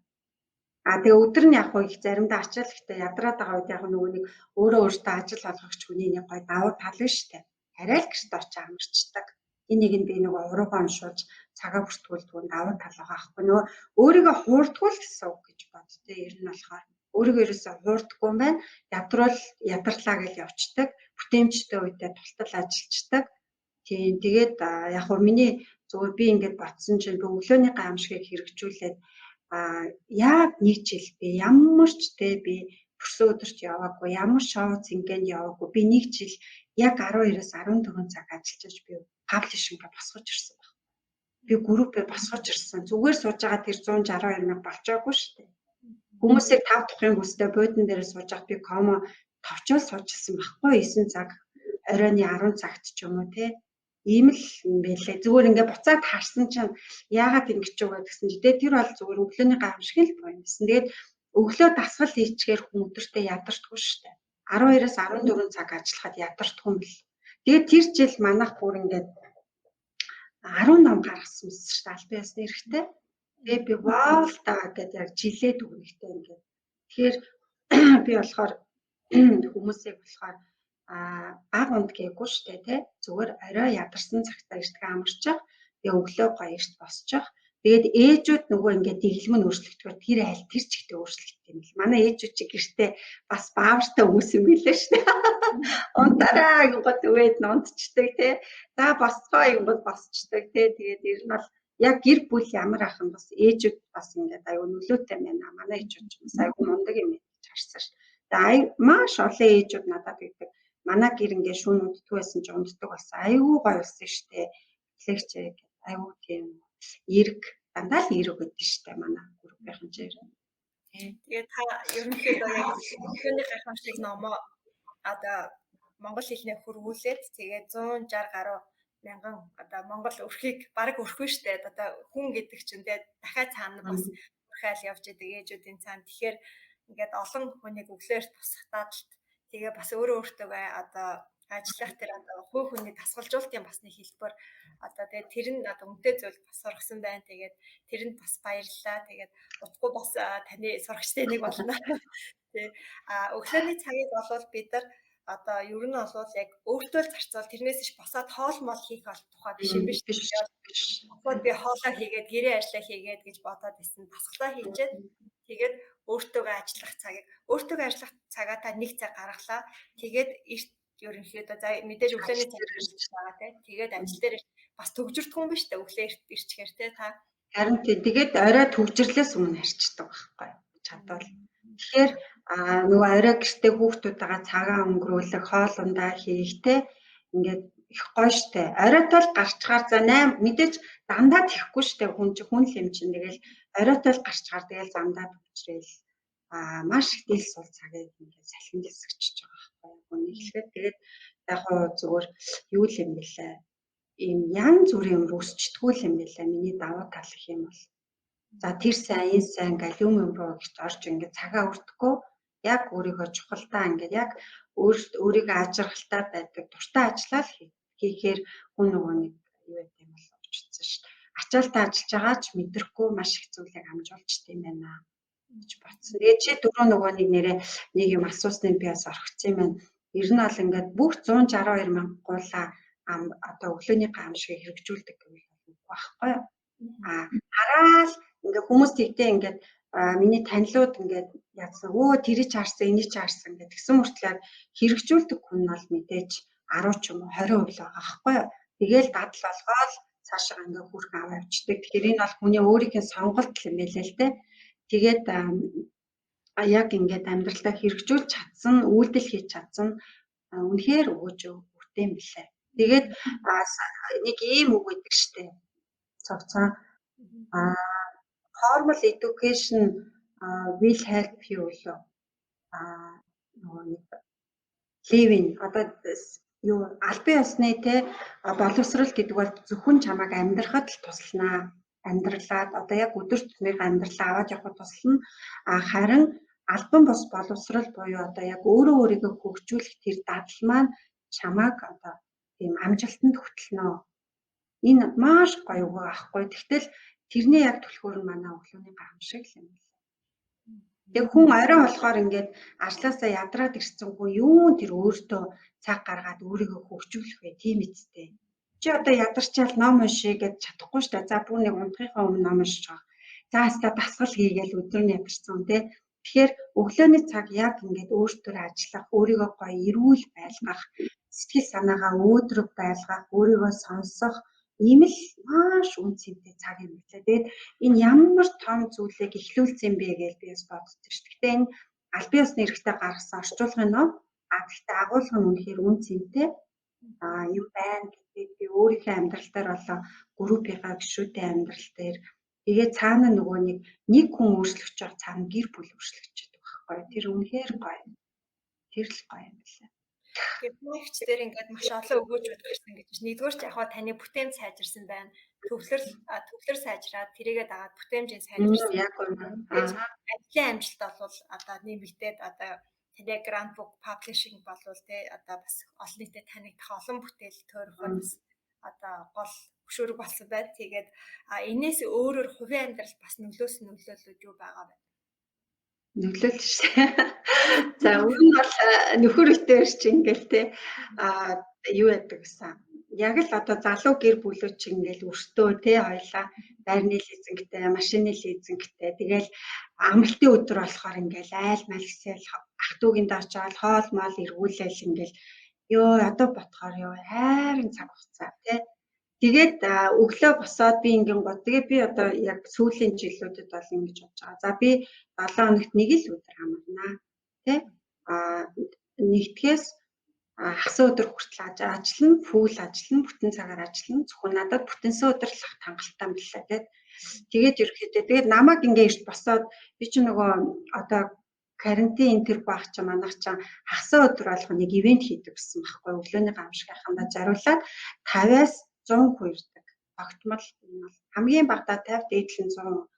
Тэгээ өдөр нь яг их заримдаа ачаал ихтэй ядраад байгаа үед яг нөгөө нэг өөртөө ажил олгогч хүний нэг гой давуу тал нь штэ. Арай л гэрт очиж амарчдаг. Энийг би нөгөө уруугаа уншуулж цагаа бүртгүүлдэг нь давуу тал байгаа аахгүй нөгөө өөрийгөө хуурдгүй л гэсэн үг гэж боддөө ер нь болохоор өөрийгөө ерөөсөө хуурдахгүй юм байна. Ядарлаа гэж явцдаг. Бүтээмжтэй үедээ тултал ажиллаждаг. Тийм тэгээд яг хөө миний зүгээр би ингээд бодсон чинь өглөөний гамшигыг хэрэгжүүлээд яг нэг жил би ямар ч би төрсөн өдөрт яваагүй ямар шоу цэнгэнд яваагүй би нэг жил яг 12-оос 14 цаг ажиллаж би паблишингээ босгож ирсэн баг. Би группээ босгож ирсэн. Зүгээр сууж байгаа тэр 162 мянга болчоогүй шүү дээ. Хүмүүсийг 5 дахын бүстэй буудан дээр сууж байгаа би комо товчоол суужсэн байхгүй 9 цаг оройны 10 цагт ч юм уу те. Ийм л юм байлээ. Зүгээр ингээ буцаад харсан чинь яагаад ингэж байгаа гэсэн чинь тэр бол зүгээр өглөөний гамшиг л байсан. Тэгээд өглөө дасгал хийчихээр хүн өдөртөө ядардгүй шүү дээ. 12-оос 14 цаг ажиллахад ядардгүй юм бэл. Тэгээд тэр жил манайх бүр ингээд 10 ном гаргасан мэт шүү дээ. Албан ёсны эрхтэй. Тэгээд би вау л таа гэдэг яг жилээд өгнөхтэй ингээд. Тэгэхээр би болохоор хүмүүсийг болохоор баг унд гээгүй штэ тий зүгээр орой ядарсан цагтаа эртгээ амарчих тэгээ өглөө гоё эрт босчих тэгээд ээжүүд нөгөө ингээд дэглэм нь өөрчлөгдөхөөр тэр айл тэр чигтээ өөрчлөгдөх юм л манай ээжүүд чи гэртээ бас баавартай хүмүүс юм билээ штэ унтараа гот үгээд нунтчдаг тий за босцоо юм бол босчдаг тий тэгээд ер нь бол яг гэр бүл ямар ахын бас ээжүүд бас ингээд аюу нөлөөтэй байна манай ээжүүд ч бас аюу мундаг юм гэж харсан штэ тэгээд маш олон ээжүүд надад гэдэг манай гэр ингээ шүүн уддаг байсан ч унддаг болсон. Айгүй гоё болсон штэ. Эхлэгч айгүй тийм эрг дандаа л эрг өгдөө штэ манай группийн жир. Тэгээд та ерөнхийдөө яг өглөөний гайхамшиг номоо одоо монгол хэлнээр хөрвүүлээд тэгээд 160 гаруй мянган одоо монгол өрхийг баг өрхөө штэ. Одоо хүн гэдэг чинь тэгээд дахиад цаана бас өрхөөл явж идэг ээжүүдийн цаана. Тэгэхээр ингээд олон хүнийг өглөөр тусахтаад л тэгээ бас өөртөө одоо ажиллах тэр одоо хөө хүний дасгалжуулалтын бас нэг хэлбэр одоо тэгээ тэр нь одоо үнэтэй зүйл бас сургасан байна. Тэгээд тэрэнд бас баярлалаа. Тэгээд утгагүй бас таны сурагчтай нэг болно. Тэг. Өглөөний цагийг болвол бид нар одоо ер нь болвол яг өөртөө л зарцуул тэрнээс ш босоод хоол мол хийх тухай биш юм биш. Босоод би хоолоо хийгээд гэрээ ажиллаа хийгээд гэж бодоод исэн. Дасгалаа хийчихэд тэгээд өөртөө ажиллах цагийг өөртөө ажиллах цагаа та нэг цаг гаргалаа. Тэгээд эрт ерөнхийдөө за мэдээж өглөөний цаг хийж байгаа те. Тэгээд ажил дээр бас төгжирдгүй юм биш үү? Өглөө эрт ирчихээр те та. Харин тэгээд орой төгжрлээс өмнө харчдаг байхгүй чадвал. Тэгэхээр нөгөө орой гэртээ хүүхдүүдтэйгээ цагаан өнгөрүүлэх, хоол ундаа хийх те ингээд их гоё штэ. Оройтой л гарчгаар за 8 мэдээж дандаа тэхгүй штэ хүн л юм чинь тэгэл оройтой л гарчгаар тэгэл замдаа төгжрэл маш их дийл сул цагийг ингээд салхинд хэсэгчж байгаа байхгүй хүний хэлэхэд тэгээд яг хоо зүгээр юу л юм бэлээ ийм янз бүрийн юм өсчдгүү л юм бэлээ миний давуу тал гэх юм бол за тэр сайн энэ сайн галюм юм руу гэж орж ингээд цагаа өртөхгүй яг өөрийгөө чухалдаа ингээд яг өөрийгөө ажиргалтай байдаг дуртай ажиллаа л хийхээр хүн нөгөө нэг юу гэдэг юм бол очсон шүү дээ ачаалтаа ажиллаж байгаа ч мэдрэхгүй маш их зүйлийг амжуулчихдээ юм байна гэж батсан. Тэгээд чи дөрөв нөгөө нэг нэрээ нэг юм асуусныг би бас орхицсан юм байна. Ер нь бол ингээд бүх 162 мянган гуулаа одоо өглөөний гамшиг хэрэгжүүлдэг гэвэл байхгүй юу. Хараал ингээ хүмүүс тэгтээ ингээд миний танилуд ингээд яатсан тэрий ч харсан энийг ч харсан гэдэг тэгсэн мөртлөө хэрэгжүүлдэг хүн нь бол мэдээж 10 ч юм уу 20% л байгаа байхгүй юу. Тэгээл дадал болгоод цаашаа ингээ хүрх ав явждаг. Тэгэхээр энэ бол хүний өөрийнх нь сонголт юм байлээ л дээ. Тэгээд яг ингээд амьдралдаа хэрэгжүүлж чадсан, үйлдэл хийж чадсан үнэхээр өгөөж өгтэй юм билээ. Тэгээд нэг ийм үг гэдэг штэ. Цогцоо formal education will help you лөө нөгөө нэг living одоо юу албан ёсны те боловсрол гэдэг бол зөвхөн чамайг амьдрахад л туслана. Амьдралаад одоо яг өдөр тутмын амьдралаа аваад явахад туслана. Харин албан бус боловсрол буюу одоо яг өөрийгөө хөгжүүлэх тэр дадал маань чамайг одоо тийм амжилтанд хөтлөнө. Энэ маш гоё үг аахгүй. Тэгтэл тэрний яг түлхүүр нь манай өглөөний гайхамшиг л юм байна. Тэг хүн орой болохоор ингээд ажлаасаа ядраад ирсэн хүн юу тэр өөртөө цаг гаргаад өөрийгөө хөгжүүлэх вэ тийм эцтэй. Чи одоо ядарчаал ном уншия гэж чадахгүй шүү дээ. За бүр нэг унтахынхаа өмнө ном уншиж байгаа. За хаста дасгал хийгээл өдөр нь ядарсан тий. Тэгэхээр өглөөний цаг яг ингээд өөртөө ажиллах, өөрийгөө гоё эрүүл байлгах, сэтгэл санаагаа өөдрөг байлгах, өөрийгөө сонсох ийм л маш үнцэнтэй цаг юм билээ. Тэгээд энэ ямар том зүйлийг эхлүүлсэн бэ гэж би бас боддог шүү. Гэхдээ энэ албан ёсны эрхтэй гаргасан орчуулгын ном гэхдээ агуулга нь үнэхээр үнцэнтэй юм байна гэдэг би өөрийнхөө амьдрал дээр болоо группийнхаа гишүүдийн амьдрал дээр тэгээд цаана нөгөө нэг хүн өөрчлөгч байгаа цаана гэр бүл өөрчлөгч байдаг байхгүй. Тэр үнэхээр гоё. Тэр л гоё юм билээ. Гэвч дээр ингээд маш олон өгөөжүүд гарсан гэж. Нэгдүгээр ч яг хаа таны бүтээн сайжирсан байна. Төвлөр сайжраад тэрийгээ дагаад бүтээмжийн сайжирсан. Яг үнэ. Ажлын амжилт бол одоо нэмэгдээд одоо таны грант бук паблишинг болвол те одоо бас олон нийтэд танигдах олон бүтээл тойрхон бас одоо гол хөшөөрөг болсон байна. Тэгээд энээс өөрөөр хувийн амьдрал бас нөлөөлөл юу байгаа вэ? Нөлөөлж шээ. За өмнө нь бол нөхөр өтөр чи ингээл те юу яадаг гэсэн. Яг л одоо залуу гэр бүлүүд чи ингээл өртөө те хоёлаа байрны лизингтэй, машины лизингтэй. Тэгэл амралтын өдөр болохоор ингээл айл малгсэл ах トゥ угийн даачаал хоол мал эргүүлээл ингээл ёо одоо ботхоор ёо хайрын цаг хугацаа те. Тэгээд өглөө босоод би ингэн гоо. Тэгээд би одоо яг сүүлийн жилүүдэд бол ингэж бодож байгаа. За би 7 хоногт нэг л өдөр амарнаа. Тэ? Нэгдгээс хагас өдөр хүртэл ажиллана, фул ажиллана, бүтэн цагаар ажиллана. Зөвхөн надад бүтэнсэн өдөр л хангалттай билээ тэ. Тэгээд ерөөхдөө тэгээд намайг ингээ ирт босоод би чи нөгөө одоо карантин тэр баг чи манайх чи хагас өдөр болгоо нэг ивент хийдэг гэсэн байхгүй. Өглөөний гамшигынхандаа зориулаад 50-аас 100 хүн ирдэг. Тогтмол энэ бол хамгийн багадаа 50 дээдлэн 100.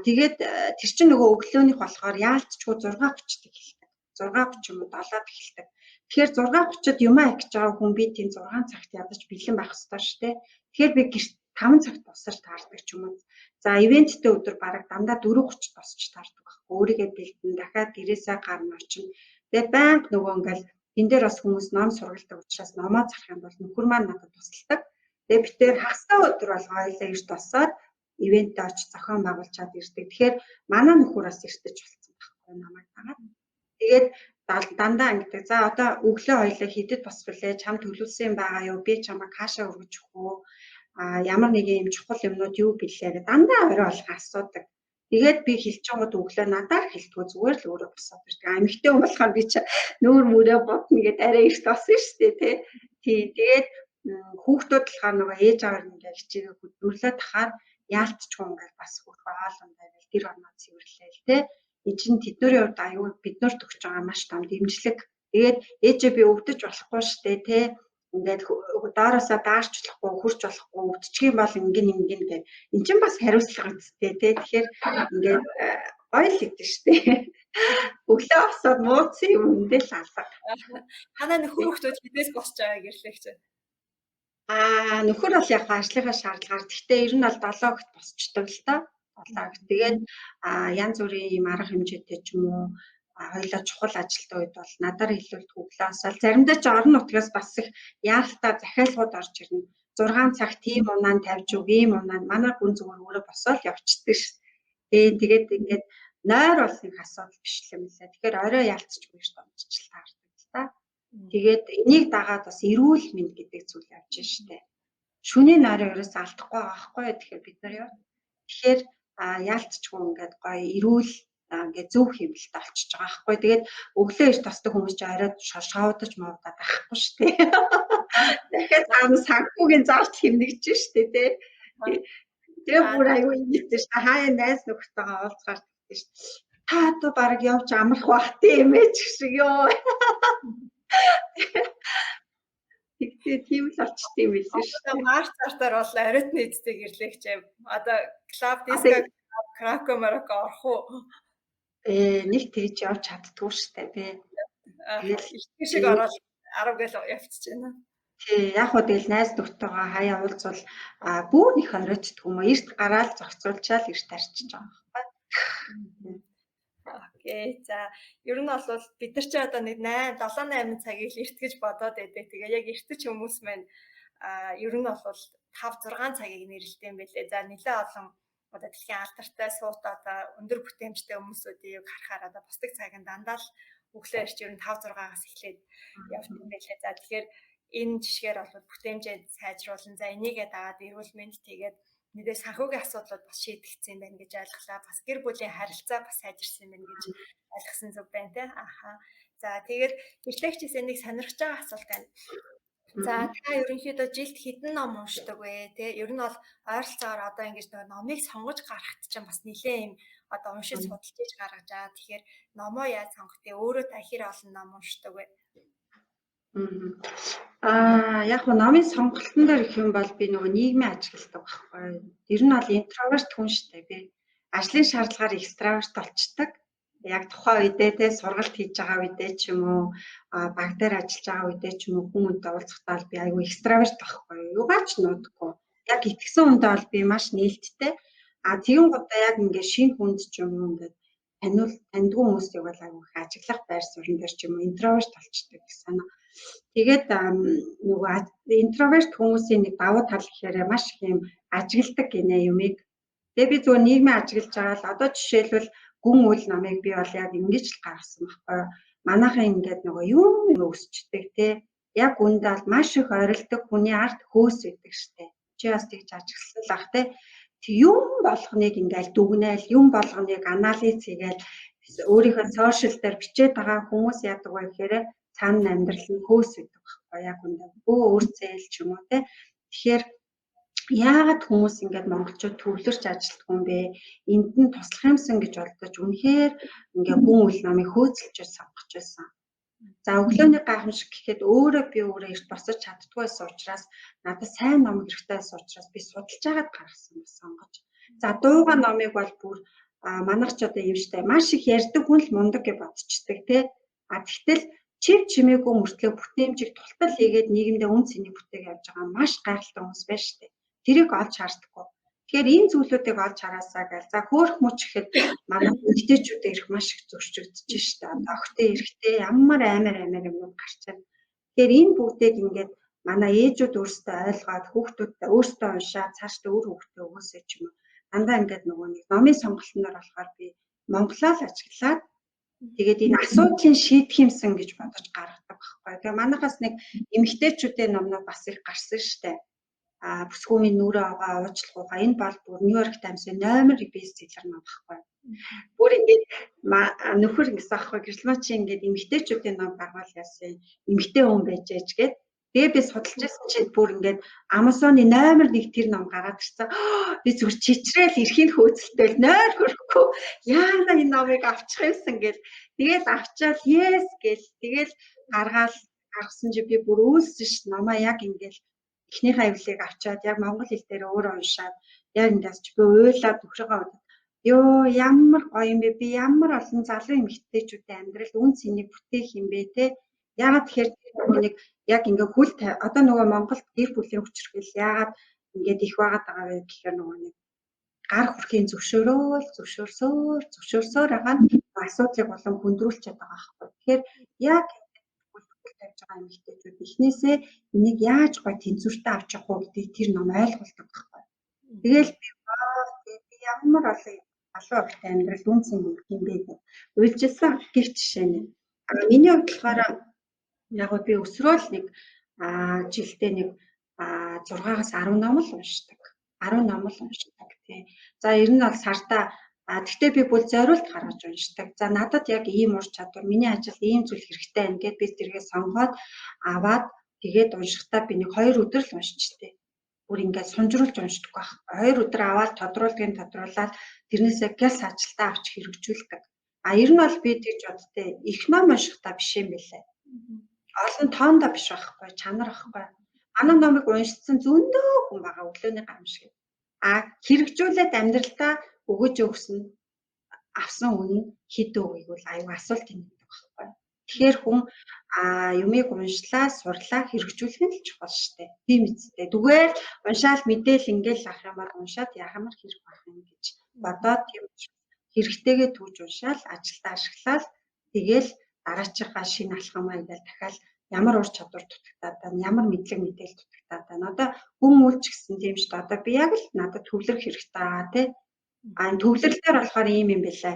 Тэгээд тэр чинь нөгөө өглөөнийх болохоор яалтчгүй 6:30-д эхэлдэг. 6:30 юм уу 7-д эхэлдэг. Тэгэхээр 6:30-д юмаа хийж байгаа хүн би тийм 6 цагт ядаж бэлэн байх ёстой шүү дээ. Тэгэхээр би гэрт 5 цагт босож таардаг ч юм уу. За ивенттэй өдөр бараг дандаа 4:30-д босч таардаг байхгүй. Өөрийгөө бэлдэн дахиад гэрээсээ гарна очино. Тэгээд банк нөгөө ингээл энэ дээр бас хүмүүс ном сургалдаг учраас номоо зарах юм бол нөхөр маань надад тусалдаг. Тэгээд би тэр хагастай өдөр болгоо хоёлаа эрт босоод ивентд очиж зохион байгуулчаад ирдэг. Тэгэхээр манай нөхөр бас эртэж болсон байхгүй намайг дагаад. Тэгээд дандаа ингэдэг. За одоо өглөө хоёлаа хідэд босволээ чам төлөвлөсөн юм байгаа юу? Би чамайг хаашаа өргөж өгөх үү? Ямар нэгэн юм чухал юмнууд юу билээ гэдэг дандаа орой болгоо асуудаг. Тэгээд би хэлж байгаад өглөө надаар хэлтгүү зүгээр л өөрөө босоод ирдэг. Эмэгтэй хүн болохоор би чи нүүр мөрөө бодно гэдэг арай эрт болсон шүү дээ тий. Тэгээд хүүхдүүд болохоор нөгөө ээж аваар ингээ хичээгээ хөдөлмөрлөө тахаар яалтчгүй ингээл бас хөрхөө хоолундаа ингээл гэр орноо цэвэрлээл те. Энэ чинь тэдний хувьд аюу биднэрт өгч байгаа маш том дэмжлэг. Тэгээд ээжээ би өвдөж болохгүй штэ те. Ингээд доороосоо даарчлахгүй, хурч болохгүй, өвдчих юм бол ингэн гэдэг. Эн чинь бас хариуцлага үсттэй те. Тэгэхээр ингээд гоё л гэдэг штэ. Өглөө босоод мууцсан юм эндээ л алга. Танаа нөхөр хүүхдүүд хідээс босч байгаа гэрлэгч. Нөхөр бол яг ажлынхаа шаардлагаар гэхдээ ер нь бол 7 огт босчдөг л та. 7 огт. Тэгээд янз бүрийн юм арга хэмжээтэй ч юм уу хоёлаа чухал ажилтны үед бол надаар хэлүүлдэг өглөөс заримдаа ч орон нутгаас бас их яалтаа захиалгууд орж ирнэ. 6 цаг тийм унаанд тавьж өг, ийм унаанд манай хүн зүгээр өөрөө босоод явчихдаг ш. Тэгээд ингээд нойр бол нэг асуудал биш юм лээ. Тэгэхээр орой ялцчихгүй ш донцчил таардаг л та. Тэгээд энийг дагаад бас эрүүл мэнд гэдэг зүйл явж штэ. Шүний нойроо ерөөс алдахгүй байгаа байхгүй. Тэгэхээр бид нар яа. Тэгэхээр яалтчгүй ингээд гоё эрүүл ингээд зөв хэмнэлт олчиж байгаа байхгүй. Тэгээд өглөө иш тосдог хүмүүс ч оройд шоудаж мовдаад байхгүй шүү дээ. Тэгэхээр цаана санхүүгийн зарт хэмнэгч шүү дээ тий. Тэгээ бүр аюу ингэсэн шүү. Хаяа найз нөхдөйгөө уулзгаар тэгсэн шүү. Та одоо баг явж амрах бах тийм ээ ч шиг ёо. Тийм л болчт юм билээ шүү дээ. Марч цартаар бол аритны эцтэй гэрлэх юм. Одоо клуб диско крако марако орох уу? Нэг тэгж явж чаддгүй шүү дээ би. Тэгэл их шиг ороод 10 гээл явчихж байна. Тий, яг хөө тэгэл найз нөхдөйгөө хаяа уулзвал бүр их оройтдгүй юм. Эрт гараал зогцуулчаал эрт арчиж байгаа байхгүй. Окей. За, ер нь бол бид нар чи одоо нэг 7-8 цагийг л эрт гэж бодоод байдаг. Тэгээ яг эртэж хүмүүс маань ер нь бол 5-6 цагийг нэрлэдэг юм байлээ. За, нэлээ олон одоо дэлхийн алдартай суута одоо өндөр бүтээмжтэй хүмүүсүүдийг харахаар одоо бусдаг цагийн дандаа л өглөө эрч ер нь 5-6-аас эхлээд явдаг юм байлээ. За, тэгэхээр энэ жишгээр бол бүтээмжээ сайжруулан за энийгээ дагаад эрүүл мэнд тэгээд нэгдээ санхүүгийн асуудлууд бас шийдэгдсэн байна гэж ойлголаа. Бас гэр бүлийн харилцаа бас сайжирсан байна гэж ойлгосон зүг байна те. Аха. За тэгээд эртlegчээс энийг сонирхож байгаа асуулт байна. За та ерөнхийдөө жилд хэдэн ном уншдаг вэ? Тэ ер нь бол ойролцоогоор одоо ингэж нэг номыг сонгож гаргахт чинь бас нэлээ юм одоо уншиж судалж иж гаргаж байгаа. Тэгэхээр номоо яаж сонгох вэ? Өөрөө та хэр олон ном уншдаг вэ? Яг нь номын сонголтын дээр их юм бол би нөгөө нийгмийн ажилтдаг байхгүй. Ер нь бол интроверт хүн шүү дээ би. Ажлын шаардлагаар экстраверт болчдаг. Яг тухайн үедээ те сургалт хийж байгаа үедээ ч юм уу баг дээр ажиллаж байгаа үедээ ч юм уу хүмүүнтэй уулзахдаа би айгүй экстраверт байхгүй. Юугаач нуудахгүй. Яг итгэсэн хүндээ бол би маш нээлттэй. Тэгэн гутаа яг ингээд шинэ хүнд ч юм уу ингээд таньдгүй хүмүүстэй бол айгүй их ажиглах байр суурин дээр ч юм уу интроверт болчдаг гэсэн. Тэгээд нөгөө интроверт хүмүүсийн нэг давуу тал гэхээр маш их юм ажигладаг гинэ юмыг. Тэгээ би зөвхөн нийгмийн ажиглаж байгаа л одоо жишээлбэл гүн үйл намыг би бол яг ингэж л гаргасан байхгүй. Манайхан ингээд нөгөө юм өсчдөг те. Яг үндэ бол маш их орилдог хүний арт хөөс өгдөг штэ. Чи бас тэгж ажигласан л ах те. Тэг юм болгоныг ингээл дүгнээл, юм болгоныг анализ хийгээл өөрийнхөө сошиал дээр бичээд байгаа хүмүүс яадаг вэ гэхээр цаана амьдрал нь хөөс өгдөг байхгүй яг үндэ өөр зээл ч юм уу те. Тэгэхээр яагаад хүмүүс ингээд монголчууд төвлөрч ажилтдаг юм бэ? Энд нь туслах юмсан гэж бодож үнэхээр ингээд гүн үйл намыг хөөцөлж сонгож байсан. За өглөөний гайхамшиг гэхэд өөрөө би өөрөө эрт босож чаддгүй байсан учраас надад сайн ном хэрэгтэй байсан учраас би судалж агаад гаргасан бас сонгож. За дууга номыг бол бүр манайх ч одоо юм штэ маш их ярьдаг хүн л мундаг гэж бодчихдаг те. Тэгтэл чив чимээгүй мөртлөө бүтээмжийг тултал хийгээд нийгэмдээ үн цэнийг бүтээх явж байгаа маш гайхалтай хүмүүс байна штэ. Тэрийг олж хардаггүй. Тэгэхээр энэ зүйлүүдийг олж хараасаа гэл. За хөөх мөч гэхэд манай эмэгтэйчүүд ирэх маш их зөрчигдөж штэ. Охтой эрэхтэй ямар амар юмнууд гарч байна. Тэгэхээр энэ бүгдийг ингээд манай ээжүүд өөрсдөө ойлгоод хүүхдүүдтэй өөрсдөө уншаад цаашдаа өөр хүүхдээ өгөөсэй ч юм уу. Дандаа ингээд нөгөө нэг номын сонголтноор болохоор би монголоор л ажиглаад тэгээд энэ асуудлыг шийдэх юмсан гэж бодож гаргадаг байхгүй. Тэгээ манайхаас нэг эмэгтэйчүүдийн номнууд бас их гарсан штэ. Бүсгүйн нүрээ аваа уучлахуйгаа энэ бол бүр Нью-Йорк Таймс-ийн номер бестселлер ном байхгүй. Бүр ингээд нөхөр ингэсэн аахгүй гэрэлмаа чи ингээд эмэгтэйчүүдийн ном гаргавал яасан эмэгтэй хүн байж ээж гээд тэгээ би судалж байсан чинь бүр ингээд Amazon-ы номер 1 тэр ном гараад ирсэн. Би зүгээр чичрээл эрхийн хөөцөлтөөл нойр хөрөхгүй яана энэ номыг авчих юмсан гэл тэгэл авчаал yes гэл тэгэл гаргасан чи би бүр үйлсэн ш намаа яг ингээд эхнийхээ авилыг авчаад яг монгол хэл дээр өөрөө уншаад яг индээс чи би уйлаад төгрөгөө ёо ямар гоё юм бэ би ямар олон залуу эмэгтэйчүүдийн амьдрал үн цэнийг бүтээх юм бэ те яагаад тэгэхээр нэг яг ингээ хүл одоо нөгөө Монголд гэр бүлийн хүчирхэл яагаад ингээд их байгаад байгаа вэ гэхээр нөгөө нэг гар хүрхийн зөвшөөрсөөр байгаа нь асуудлыг болон хөндрүүлчихэд байгаа байхгүй тэгэхээр яг хүл тавьж байгаа эмэгтэйчүүд эхнээсээ энийг яаж гой тэнцвэртэй авч явах вэ гэдгийг тэр ном ойлгуулдаг байхгүй. Тэгэл би ямар олон алуу автай амьдрал үнсэн юм бэ гэж уйлжилсан гих жишээ нэ. Миний хувьд болохоор яг би өсрөөл нэг жилдээ нэг 6-аас 10 ном л уншдаг. 10 ном л уншдаг тий. За ер нь бол сартаа гэхдээ би бүр зориулт гаргаж уншдаг. За надад яг ийм ур чадвар, миний ажилд ийм зүйл хэрэгтэй байна гэдээ би тэргээ сонгоод аваад тэгээд уншихтаа би нэг 2 өдөр л уншчихтэй. Бүр ингээд сунжруулж уншдаг байх. 2 өдөр аваад тодруулаад тэрнээсээ гялс ажилтаа авч хэрэгжүүлдэг. Ер нь бол би тэгж боддтой их ном уншихтаа биш юм билээ. Олон тоондоо биш байхгүй, чанар байхгүй. Манай номыг уншсан зөндөө хүн байгаа өглөөний гамшиг. Хэрэгжүүлээд амьдралдаа өгөж өгсөн авсан үн хэд үг гэвэл аюу асуулт юм байхгүй. Тэгэхээр хүн юмыг уншлаа, сурлаа, хэрэгжүүлэх нь л чухал штэ. Тийм үстэй. Зүгээр уншаал мэдээл ингээл ах юм бол уншаад яхамар хэрэг байх юм гэж бодоод тийм хэрэгтэйгээ түүж уншаал, ажилдаа ашиглаад тэгэл дараачихаа шинэ алхамаа ингээл дахиад ямар ур чадвар дутагтаад байна, ямар мэдлэг мэдээлэл дутагтаад байна. Одоо хүн үйл ч гэсэн тийм шүү дээ. Одоо би яг л надад төвлөрөх хэрэгтэй байгаа тий. Төвлөрлөөр болохоор ийм юм байлаа.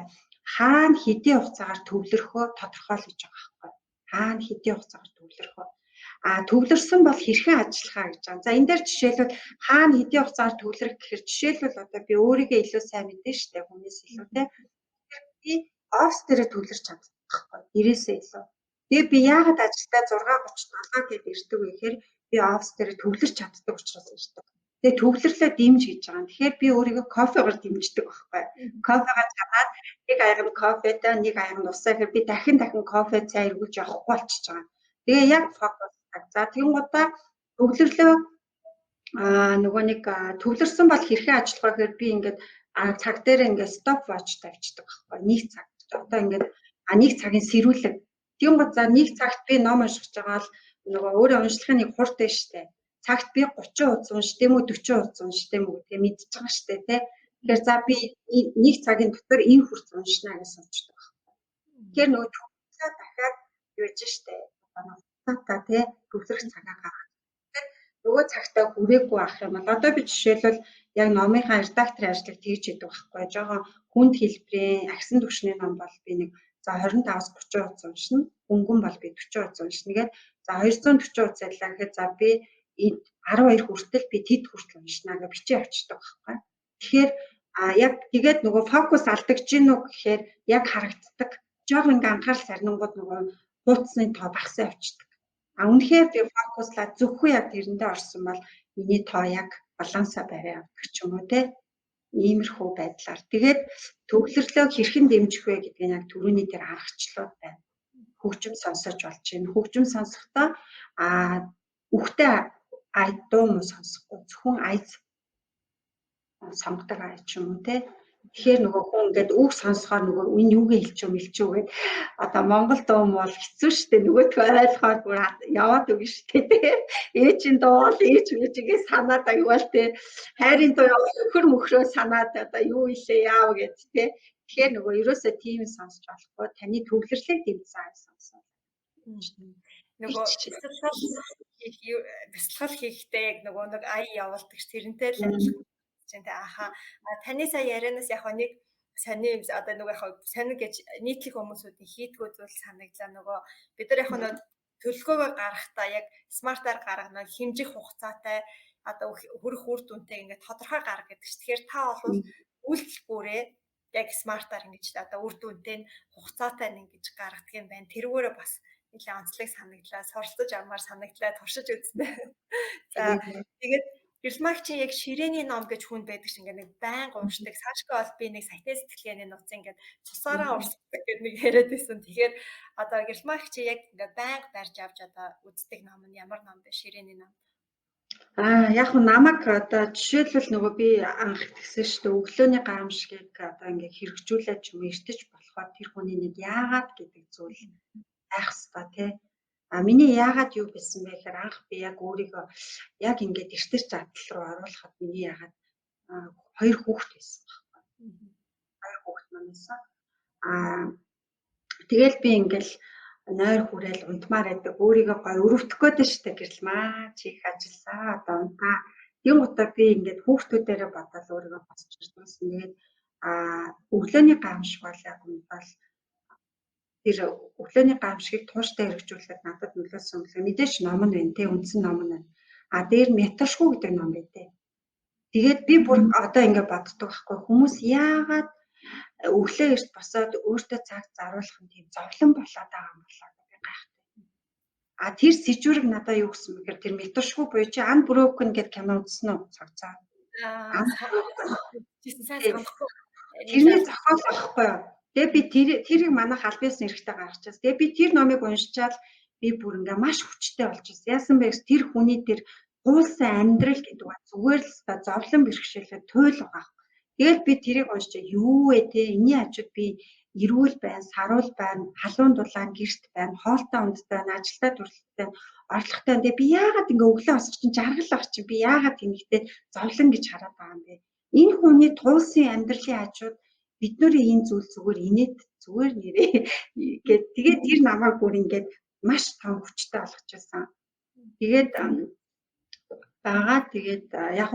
Хаана хэдийн хугацаагаар төвлөрөхөө тодорхойлж байгаа байхгүй. Хаана хэдийн хугацаагаар төвлөрөхөө. Төвлөрсөн бол хэрхэн ажиллахаа гэж байгаа. За энэ дээр жишээлбэл хаана хэдийн хугацаагаар төвлөрөх гэхээр жишээлбэл одоо би өөрийгөө илүү сайн мэдэн штэ хүнээс илүү тий. Би офс дээр төвлөрч чаддаг байхгүй. Ирээсээ илүү. Тэгээ би яагаад ажилдаа 6:37 гээд ирдэг вэ гэхээр би офс дээр төвлөрч чаддаг учраас ирдэг. Тэгээ төвлөрлөө дэмж гэж байгаа. Тэгэхээр би өөрийгөө кофегаар дэмждэг байхгүй. Кофегаа чанаад нэг аянд кофетай нэг аянд усаа гэхээр би дахин кофе цай эргүүлж явахгүй болчихж байгаа. Тэгээ яг фокус. За тэгэнгუտаа төвлөрлөө нөгөө нэг төвлөрсөн бол хэрхэн ажиллах вэ гэхээр би ингээд цаг дээр ингээд стоп watch тавьчихдаг байхгүй. Нэг цаг. Одоо ингээд нэг цагийн сэрүүлэг. Тэгэнгუт за нэг цагт би ном уншиж байгаа л нөгөө өөрөө уншлахын нэг хурд байна штэ. Цагт би 30 удаа уншд юм уу 40 удаа уншд юм уу тэгээ мэдчихэж байгаа штэ тий. Тэгэхээр за би нэг цагийн дотор энэ хүртэл уншна гэж сонгочтой байна. Тэгэхээр нөгөө төвлөрөө дахиад юу гэж штэ. Та тий төвлөрөх цагаа гаргах. Тэгэхээр нөгөө цагтаа хүрээгүй ах юм бол одоо би жишээлбэл яг номынхаа редакторын ажлыг тэгж хийдэг байхгүй. Жогоо хүнд хэлбэрийн агсан түвшний ном бол би нэг за 25-аас 30 удаа уншина. Хөнгөн бол би 40 удаа уншина. Тэгээд за 240 удаа зайлаа гэхэд за би 12 хүртэл би тэд хүртэл уншнаа гэж бичиж авчдаг байхгүй. Тэгэхээр яг тэгээд нөгөө фокус алдагдж гин үү гэхээр яг харагддаг. Жог ингээ анхаарал сарнингууд нөгөө хуудасны тоо багасаа явчихдаг. Үнэхээр би фокуслаад зөвхөн яг тэрэндээ орсон бол миний тоо яг балансаа барай авдаг ч юм уу те. Иймэрхүү байдлаар. Тэгээд төвлөрлөөг хэрхэн дэмжих вэ гэдгийг яг түрүүний дээр аргачлалууд байна. Хөгжим сонсож болж байна. Хөгжим сонсохдоо үхтэй дуу муу сонсохгүй зөвхөн айц сонгодог ай ч юм уу те. Тэгэхээр нөгөө хүн ингээд үг сонсохоор нөгөө энэ юуг хэлчихв гэд одоо Монгол дуу муу хэцүү шттэ нөгөөдгөө ойлгохоор бүр яваад өгнө шттэ те. Ээжийн дуу бол ээж мэжигээ санаад аюул те. Хайрын дуу өхөр мөхрөө санаад одоо юу илээ яав гэд те. Тэгэхээр нөгөө ерөөсөө тийм сонсож болохгүй таны төвлөрлийг дэмжсэн ай сонсоо. Нөгөө бясалгал хийхдээ яг нөгөө нэг ая явуулдаг ш тэрнтэй л ажиллах чинь тэ таны сая ярианаас яг нэг сони одоо нөгөө яг сони гэж нийтлэг хүмүүсүүдийн хийдгүү зүйл санагдлаа нөгөө бид нар яг нэг төлөвлөгөөгөө гаргахдаа яг смартаар гаргана хэмжих хугацаатай одоо хүрэх үр дүнтэй ингээд тодорхой гарга гэдэг ш тэгэхээр та бол үйлдэлгүүрээ яг смартаар ингэж одоо үр дүнтэй хугацаатай ингэж гаргадаг юм байна тэрүүгээрээ бас нэлээд онцлог санагдлаа, суралцаж амаар санагдлаа, туршиж үзтээ. За тэгээд Гэрэлмагчийн яг ширээний ном гэж хүн байдаг шиг ингээд нэг байнга уншдаг. Сашка бол би нэг сайтын сэтгэлгээний нууц ингээд цусаараа урсдаг гэдэг нэг яриад байсан. Тэгэхээр одоо Гэрэлмагчийн яг ингээд байнга барьж авч одоо үздэг ном нь ямар ном бэ? Ширээний ном. Яг нь намайг одоо жишээлбэл нөгөө би анх тэгсэн шүү дээ өглөөний гамшигыг одоо ингээд хэрэгжүүлээд ч юм эртэж болохоор тэр хүний нэг яагаад гэдэг зүйл байх хэвээр тий. Миний яагаад юу байсан бэ гэхээр анх би яг өөрийгөө яг ингээд эртэр задлал руу оруулахад миний яагаад 2 хүүхэд байсан байхгүй. 2 хүүхэд маань байсан. Тэгэл би ингээл нойр хүрээл унтмаар байдаг. Өөрийгөө гоё өрөвдөх гээд штэ гэрэл маа чи их ажилласан одоо унтаа. Тийм утаа би ингээд хүүхдүүдээрээ бодоод өөрийгөө босч ирдгээс тэгээд өглөөний гамшиг бол яг бол тэр өглөөний гамшигыг тууштай хэрэгжүүлэхэд надад нөлөөсөн юм. Мэдээж ном нь байна те үндсэн ном нь байна. Дээр метршгүй гэдэг ном байдаг. Тэгээд би бүр одоо ингээд боддог байхгүй хүмүүс яагаад өглөө эрт босоод өөртөө цаг заруулах нь тийм зовлон болоод байгаа юм болоо би гайхдаг. Тэр сэжүүрэг надад юу гэсэн мэхээр тэр метршгүй буюу чи Unbroken гэдэг кино үзсэн үү цогцоо? Тэрний зохиол авахгүй юу? Тэгээ би тэрийг манайх аль биесний эрэхтэй гаргачихсан. Тэгээ би тэр номыг уншичаад би бүр ингээ маш хүчтэй болж ирсэн. Яасан бэ гэвэл тэр хүний тэр гуулсан амьдрал гэдэг ба зүгээр л та зовлон бэрхшээлээ туйл байгаа. Тэгээд би тэрийг уншиж юу вэ те энэний хажууд би эрүүл байна, саруул байна, халуун дулаан гэрт байна, хоолтой ундтай байна, ажилдаа дурлалтай, орлоготой. Тэгээ би яагаад ингээ өглөө босох чинь жаргал ах чинь би яагаад тэмэгтэй зовлон гэж хараад байгаа юм бэ? Энэ хүний туулсан амьдралын хажууд бидний энэ зүйл зүгээр инээд зүгээр нэрээ гэд тэгээд тэр намайг бүр ингээд маш том хүчтэй болгочихсон. Тэгээд тэгээд яг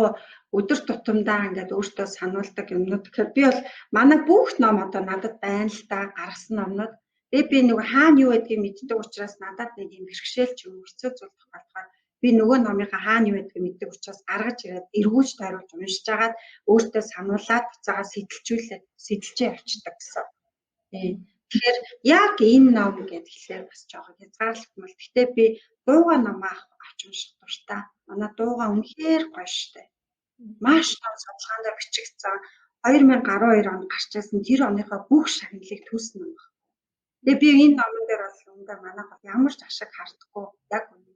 өдөр тутамдаа ингээд өөртөө сануулдаг юмнууд гэхээр би бол манай бүх ном одоо надад байна л да гаргасан номнууд. Тэгээд би нөгөө хаана юу байдгийг мэддэг учраас надад нэг юм бэрхшээл ч юм хэцүү зүйл тохиолдохоор би нөгөө номынхаа хаана юу байдгийг мэддэг учраас гаргаж ирээд эргүүлж тойруулж уншиж агаад өөртөө сануулад буцаага сэтэлжээ явчихдаг гэсэн. Тэгэхээр яг энэ ном гэдгээр бас жоохон хязгаарлалт. Гэхдээ би дууга номоо авч унших дуртай. Манай дууга үнэхээр гоё штэ. Маш том судалгаанд бичигдсэн 2012 онд гарч ирсэн тэр оныхоо бүх шагналыг түүсэн ном байна. Тэгээ би энэ номон дээр бол үндэ манайх ямар ч ашиг хардггүй яг үнэ.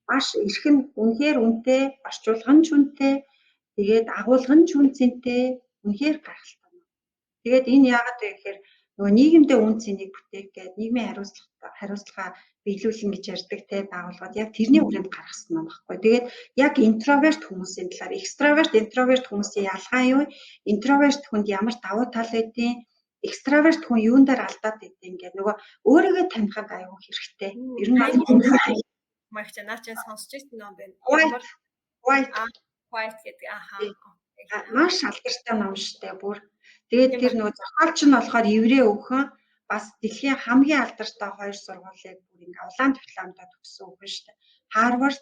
Маш эрхэн үнэхээр үнэтэй, орчуулган ч үнэтэй, тэгээд агуулган ч үнцэнтэй, үнэхээр гайхалтай. Тэгээд энэ яагаад вэ гэхээр нөгөө нийгэмдээ үн цэнийг бүтээх гэдэг нийгмийн хариуцлага биелүүлэн гэж ярьдаг те байгууллагууд яг тэрний хүрээнд гаргасан юм баггүй. Тэгээд яг интроверт хүмүүсийн талаар экстраверт, интроверт хүмүүсийн ялгаа юу? Интроверт хүнд ямар давуу тал байдیں۔ Экстраверт хүн юун дээр алдаад байдیں۔ Ингээд нөгөө өөрийгөө танихад аюул хэрэгтэй. Ер нь Магч наа чи сонсч ирсэн ном байна. White гэдэг маш алдартай ном штэ бүр. Тэгээд тэр нөгөө зохиолч нь болохоор еврей өвгөн бас дэлхийн хамгийн алдартай хоёр сургуулийг бүр ингээ улаан дипломтой төгссөн өвгөн штэ. Harvard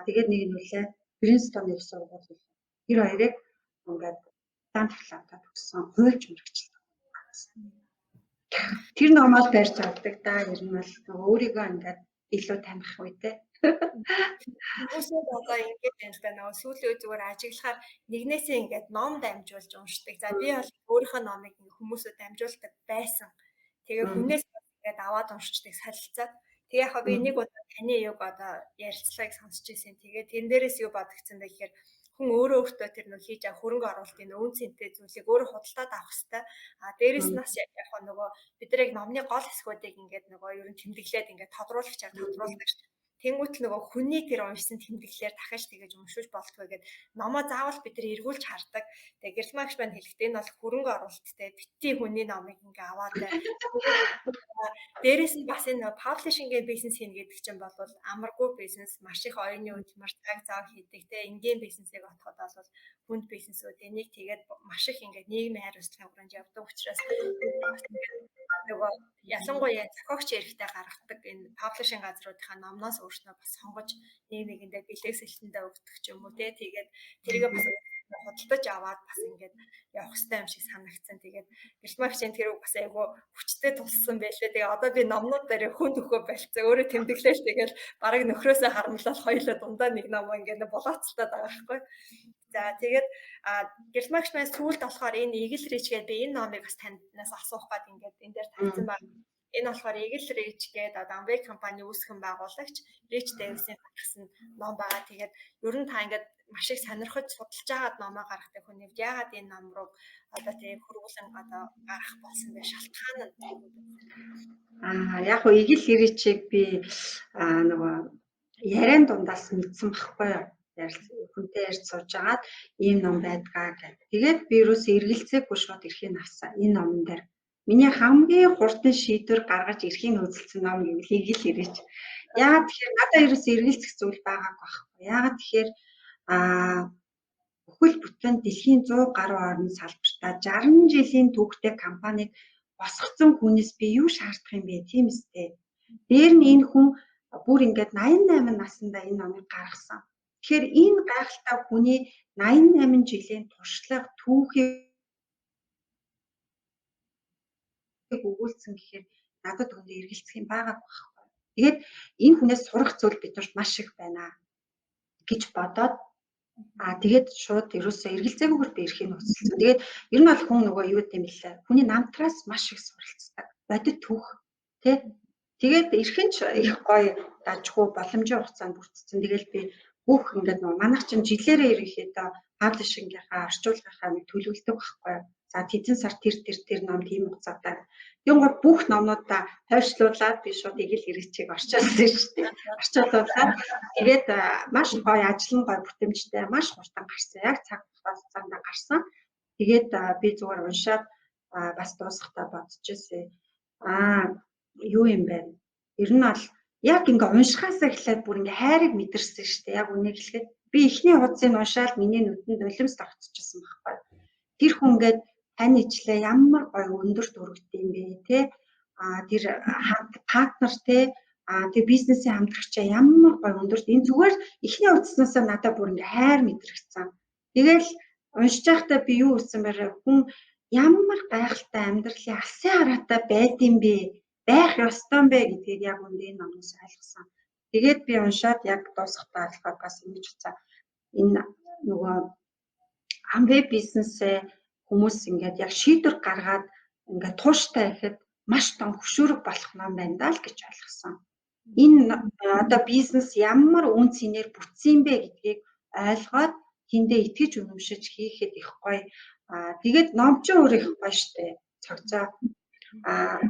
тэгээд нэг нь үлээ Princeton их сургууль. Тэр хоёрыг ингээд улаан дипломтой төгссөн хуульч мөрөгчлөө. Тэр номоос барьж авдаг да. Ер нь бол өөрийгөө ингээд илүү таних үедээ. Хүмүүсээ одоо ингэж юм л да нөгөө сүүлийн үе зүгээр ажиглахаар нэгнээсээ ингээд ном дамжуулж уншдаг. За би бол өөрийнхөө номыг хүмүүсөд дамжуулдаг байсан. Тэгээ хүнээс ингээд аваад уншдаг солилцаад. Тэгээ яг би нэг удаа таны юг одоо ярилцлагыг сонсч ирсэн. Тэгээ тэн дээрээс юу бодогдсон бэ гэхээр хүн өөртөө тэр нөх хийж хөрөнгө оруулалтын өвн цэнтэй зүйлийг өөрөө худалдаад авах хэрэгтэй. Дээрээс нас яг нөгөө бид нэг номны гол хэсгүүдийг ингээд нөгөө ер нь тэмдэглээд ингээд тодруулагчаар тодруулдаг. Тэнгүүт л нөгөө хүний тэр уншсан тэмдэглэлээр дахиж тэгэж уншиж болтгоо гэд номоо заавал бид нар эргүүлж хардаг. Тэгээ Гэрэлмагч маань хэлэхдээ энэ бол хөрөнгө оруулалттай битгий хүний номыг ингээ аваад дээрээс нь бас энэ паблишингийн бизнес хийнэ гэдэг чинь бол амаргүй бизнес, маш их оюуны хөдөлмөр цаг зав хийдэг те энгийн бизнесийг отоход бол хүнд бизнесүүд энийг тэгээд маш их ингээ нийгмийн хариуцлагын хүрээнд явдаг учраас нөгөө ялангуяа зохиогч эрэхтэй гаргадаг энэ паблишинг газруудынхаа номноос өөрснөө бас сонгож нэгэндээ бэлээсэлтэндээ өгдөг ч юм уу те тэгээд тэрийг бас худалдаж аваад бас ингээд явах хэрэгтэй юм шиг санагдсан. Тэгээд Гэрэлмагчийн тэр үг бас айгүй хүчтэй тулсан байлээ. Тэгээ одоо би номнууд дээр хүн төхөө болцсон. Өөрөө тэмдэглээл тэгэл бараг нөхрөөсөө харамлал хоёулаа дундаа нэг ном ингээд болооцолтоод байгаа байхгүй. За тэгээд Гэрэлмагч маань сүүлд болохоор энэ Eagle Reach гэдэг би энэ номыг бас танаас асуух гээд ингээд энэ дээр тавьсан байна. Энэ болохоор Eagle Reach гэдэг одоо Америк компани үүсгэн байгуулагч Rich Davis-ийн гаргасан ном байгаа. Тэгээд ер нь та ингээд маш их сонирхож судалж агаад номоо гаргадаг хүн нэвд яагаад энэ ном руу одоо тийм хөрвүүлэн одоо гарах болсон бэ? Шалтгаан нь яг Eagle Reach-ийг би нөгөө яриан дундаас мэдсэн байхгүй юу? Хүнтэй ярьж сууж агаад ийм ном байдгаа гэдэг. Тэгээд би юус эргэлзээгүй шууд эрхийг авсан энэ номон дээр. миний хамгийн хурдан шийдвэр гаргаж эрхийг нөөцлсөн ном гэвэл ийг л ирээч. Яагаад тэгэхээр надад ерөөс эргэлзэх зүйл байгаагүй байхгүй. Яагаад тэгэхээр бүхэл бүтэн дэлхийн 100 гаруй орны салбартаа 60 жилийн түүхтэй компаниг босгоцсон хүнээс би юу шаардах юм бэ? Тийм үстэй. Дээр нь энэ хүн бүр ингээд 88 наснда энэ номыг гаргасан. Тэгэхээр энэ гайхалтай хүний 88 жилийн туршлага түүхийг өгүүлсэн гэхээр надад өнөө эргэлзэх юм байгаагүй байхгүй. Тэгээд энэ хүнээс сурах зүйл биднэрт маш их байна гэж бодоод тэгээд шууд ерөөсөө эргэлзээгүйгээр би эрхийг нөөцлөсөн. Тэгээд ер нь бол хүн нөгөө юу гэдэм бэлээ. Хүний намтраас маш их суралцдаг. Бодит түүх тий. Тэгээд эрхэн ч их гоё дажгүй боломжийн хугацаанд бүрдсэн. Тэгээд би бүх ингээд нөгөө манайх чинь жилээрээ ерөнхийдөө паблишингийнхаа орчуулгынхаа нэг төлөвлөдөг байхгүй юу. За тэдэн сар тэр ном тийм хугацаатай. Тэгвэл бүх номнуудаа хойшлуулад би шууд ийг л хэрэгцээг орчуулсан шүү дээ. Орчуулуулаад тэгээд маш гоё ажил нь гоё бүтэмжтэй маш хурдан гарсан. Яг цаг хугацаанд гарсан. Тэгээд би зүгээр уншаад бас дуусгахдаа бодож ирсэн. Юу юм бэ? Ер нь бол яг ингээ уншихаасаа эхлээд бүр ингээ хайрыг мэдэрсэн шүү дээ. Яг үнийг хэлэхэд би эхний хуудсыг уншаад миний нүдэнд нулимс тогтчихсон байхгүй. Тэр хүн ингээд тань ичлээ ямар гоё өндөр дүрэгт юм бэ те. Тэр партнер те. Тэр бизнесийн хамтрагчаа ямар гоё өндөрт энэ зүгээр эхний хуудснасаа надад бүр ингээ хайр мэдрэгцсэн. Тэгэл уншиж байхдаа би юу хэлсэн бэрэ хүн ямар гайхалтай амьдралын алсын хараатай байдсан бэ? Байх ёстой бэ гэдгийг яг үндэ энэ номоос ойлгосон. Тэгээд би уншаад яг дуусгахдаа алхаад бас ингэж уцаа. Энэ нөгөө Amway бизнесээ хүмүүс ингээд яг шийдвэр гаргаад ингээд тууштай ихэд маш том хөшүүрэг болох ном байна даа л гэж ойлгосон. Энэ одоо бизнес ямар үн цэнээр бүтсэн бэ гэдгийг ойлгоод тэндээ итгэж үнэмшиж хийхэд их гоё. Тэгээд ном ч өөр их гоё штэ. Цогцоо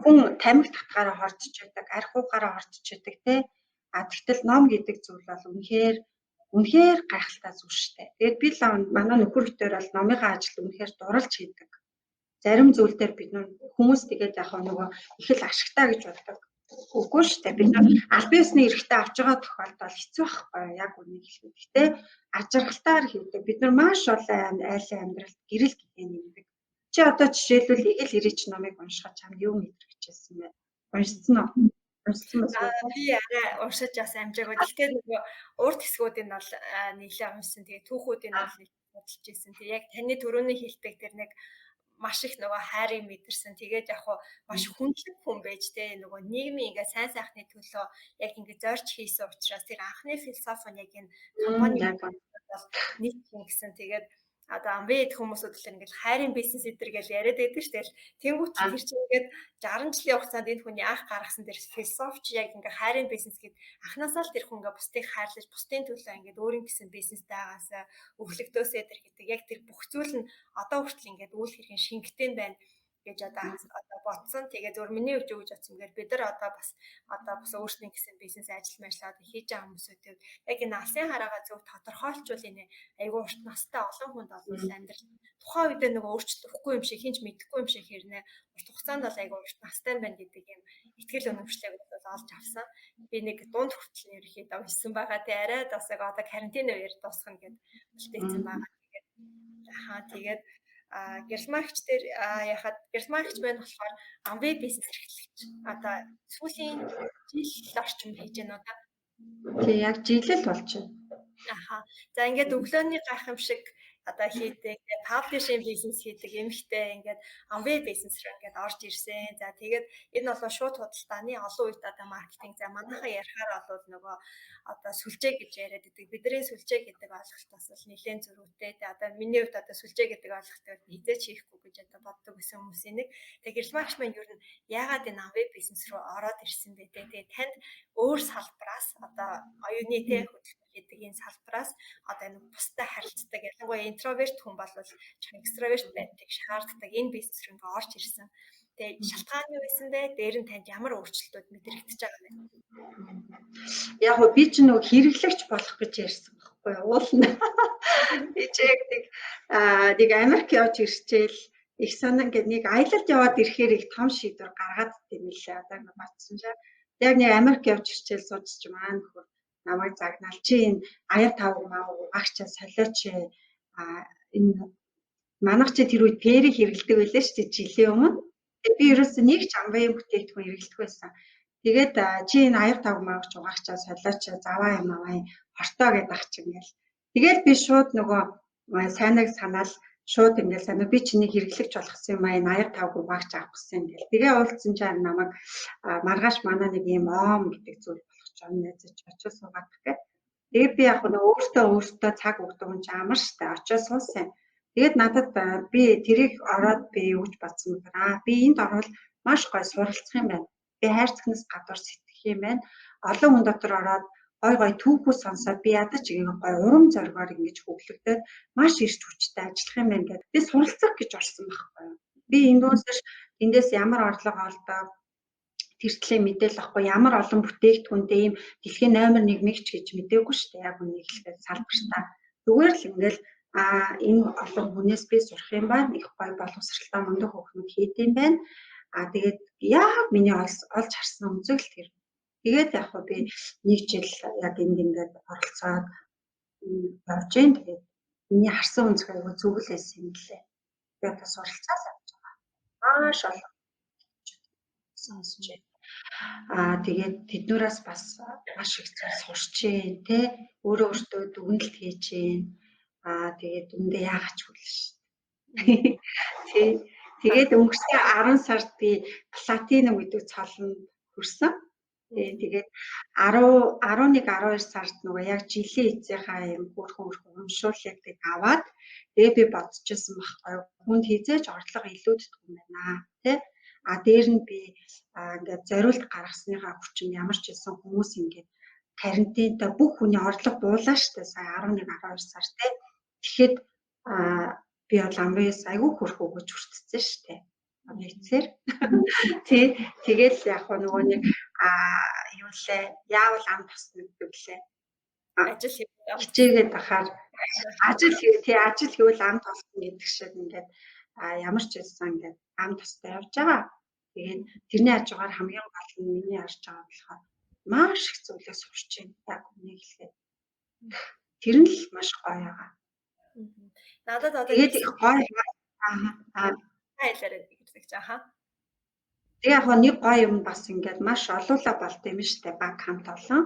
хүн тамхи татгаараа хордож байдаг, архиугаараа хордож байдаг те. Тэгтэл ном гэдэг зүйл бол үнэхээр гайхалтай зүйл штэ. Тэгээд би л манай нөхөр хөтөр бол номынхаа ажилд үнэхээр дурлж хийдэг. Зарим зүйл дээр бид хүмүүс тэгээд яг нөгөө их л ашигтай гэж боддог. Үгүй шүү дээ. Бид аль биесний эрэхтэй авч байгаа тохиолдолд хэцүү байхгүй яг үнийг хэлэх. Гэхдээ ажиргалтаар хийдэг. Бид нар маш олон айлын амьдралд гэрэл гэгээ нэгдэг. Чи одоо жишээлбэл ийг л ирээч номыг уншихад чамд юу мэдрэгчээсэн бэ? Уншсан уу? Уншсан уу? Би арай уншиж бас амжаагүй. Гэхдээ нөгөө урт хэсгүүдийг нь бол нийлээ уншсан. Тэгээ түүхүүдийг нь бол бодолж ийсэн. Тэгээ яг таны төрөний хэлдэг тэр нэг маш их нөгөө хайрыг мэдэрсэн. Тэгээд яг хуу маш хүндлэг хүн байж те нөгөө нийгмийн ингээ сайн сайхны төлөө яг ингээ зорж хийсэн учраас тэр анхны философи нь яг энэ компани бол нийт юм гэсэн. Тэгээд одоо Amway хүмүүсүүд л ингээл хайрын бизнес эдэр гэж яриад байдаг шүү дээ. Тэнгүүт тэр чинь ингээд 60 жилийн хугацаанд энэ хүний анх гаргасан тэр философич яг ингээ хайрын бизнес гэд анханасаа л тэр хүн ингээ бусдыг хайрлаж бусдын төлөө ингээ өөрийн гэсэн бизнестэй байгаасаа өглөгдөөсөө тэр гэдэг яг тэр бүх зүйл нь одоо хүртэл ингээ үйл хэрхэн шингэтэй байна гэж одоо бодсон. Тэгээ зөвөр миний үж өгж бодсонгээр бид нар одоо бас өөрсдийн гэсэн бизнес ажил ажиллаад хийж байгаа хүмүүсүүд яг энэ алсын хараагаа зөв тодорхойлчвал энэ айгүй урт настай олон хүнд олвол амьдрал тухайн үедээ нөгөө өөрчлөхгүй юм шиг хинч мэдэхгүй юм шиг хэрнээ урт хугацаанд бол айгүй урт настай байна гэдэг юм итгэл үнэмшлийг бол олж авсан. Би нэг дунд хүртэл ерөөхдөө уншсан байгаа. Тэ арай бас яг одоо карантин үеэр дуусгах гэд үлдээсэн байгаа. Тэгээд германч дээр яхад германч байна болохоор Amway бизнес эрхлэгч одоо сүүлийн жил орчим хийж байна уу та? Тий яг жилэл болж байна. За ингээд өглөөний гайх юм шиг одоо хийдэг паблишинг бизнес хийдэг эмэгтэй ингээд Amway бизнес рүү ингээд орж ирсэн. За тэгээд энэ бол шууд худалдааны олон үед одоо маркетинг за манайхаа ярихаар бол нөгөө одоо сүлжээ гэж яриад байдаг. Бидний сүлжээ гэдэг ойлголт бас нэлээд зөрүүтэй. Одоо миний хувьд одоо сүлжээ гэдэг ойлголтыг хизээч хийхгүй гэж одоо боддог гэсэн хүмүүсийн нэг. Тэгээд гэрэлмагч маань юу нь яагаад энэ Amway бизнес рүү ороод ирсэн бэ? Тэгээд танд өөр салбараас одоо оюуны тэ гэдэг энэ салбараас одоо нэг бусдад харилцдаг ялангуяа интроверт хүн бол экстраверт байдгийг шаарддаг энэ бизнес рүү ингээ орж ирсэн. Тэгээ шалтгаан юу байсан бэ? Дээр нь танд ямар өөрчлөлтүүд мэдрэгдэж байгаа вэ? Яг гоо би ч нөгөө хэрэглэгч болох гэж ярьсан байхгүй юу? Уулна. Би ч яг нэг Америк явж ирчээл их санаа ингээд нэг аялалд яваад ирэхээр их том шийдвэр гаргаад тийм лээ. Одоо ингээд батсан чинь яг нэг Америк явж ирчээл суудч маань нөхөр намайг загнаал чи энэ аяр тавг маа угаагчаа солиоч энэ манайх чи тэр үед пэрийг хэрэглэдэг байлаа шүү дээ жилийн өмнө. Би ерөөсөө нэг ч амбайн бүтээгдэхүүн хэрэглэдэг байсан. Тэгээд чи энэ аяр тавг маагч угаагчаа солиоч заваа юм аваа хортоо гэдэг ах чинь ингээл. Тэгээд би шууд нөгөө сайныг санаал шууд ингээл санаа би чиний хэрэглэгч болгосон юм энэ аяр тавг угаагч авах гэсэн ингээл. Тэгээ уулзсан чинь намайг маргааш манай нэг юм оом гэдэг зүйл болгож байгаа найзаж очиж суугаад гэх. Тэгээд би яг нөгөө өөртөө цаг өгдөг юм чи амар штэ очиж суусан. Тэгээд надад би тэрийг ороод би юу гэж бодсон бэ? Би энд орвол маш гой суралцах юм байна. Би хайрцагнаас гадуур сэтгэх юм байна. Олон хүн дотор ороод гой түүхүү сонсоод би ядаж ингэ гой урам зоригоор ингэж хөглөгдөд маш ирч хүчтэй ажиллах юм байна гэдэг. Би суралцах гэж орсон байхгүй юу? Би энэ дуусаш эндээс ямар орлого олдоо тэртлээ мэдээлэл авахгүй ямар олон бүтээгдэхүүнтэй ийм дэлхийн номер 1-ийг ч гэж мэдээгүй шүү дээ. Яг үнийг хэлэхэд салбартаа. Зүгээр л ингээл энэ олон хүнээс би сурах юм байна. Их гой боловсралтай мундаг хөхнүүд хийдэм байна. Тэгээд яг миний олж харсан өнцөг л тэр. Тэгээд яг би нэг жил яг энд ингээд оролцоод явж гин. Тэгээд миний харсан өнцөг аягүй зүгэлээс юм лээ. Тэгээд суралцаад авч байгаа. Маш олон сонсож байна. Тэгээд тэднүүрээс бас маш их зүйл сурч जैन тэ өөртөө дүгнэлт хийж जैन. Тэгээд үндэ яагач хүлээ шүү дээ. Тэгээд өнгөрсөн 10 сард би платинум гэдэг цолонд хүрсэн. Тэгээд 11 12 сард нөгөө яг жилийн эцсийнхаа юм хөрхөн уншууллыг аваад тэгээд би бодчихсон байхгүй хүнд хизээж орлого илүүддэг юм байна тий. Дээр нь би ингээд зориулт гаргасныхаа хүчин ямар ч хэлсэн хүмүүс ингээд карантинтай бүх хүний орлого буулаа штэ сая 11 12 сар тий. Тэгэхэд би бол амбайс айгүй хөрх өгөж хүртсэн штэ. Нэгцээр. Тий. Тэгэл яг нөгөө нэг юу лээ яавал ам тусна гэдэг лээ. Ажил хийх. Хичээгээд ахаар ажил хийвэл ам тусна гэдэг шиг ингээд ямар ч хэлсэн ингээд ам тустай явж байгаа. Тэгээд тэрний хажуугаар хамгийн гол нь миний харж байгаа болохоор маш их зүйлээ сурч байна. Яг үнийг хэлэхэд. Тэр нь л маш гоё байгаа. Надад одоо тэгээд их гоё хэлээрэй гэж байгаа. Тэгээ яг нэг гоё юм бас ингээд маш олуула болт юм штэ баг хамт олон.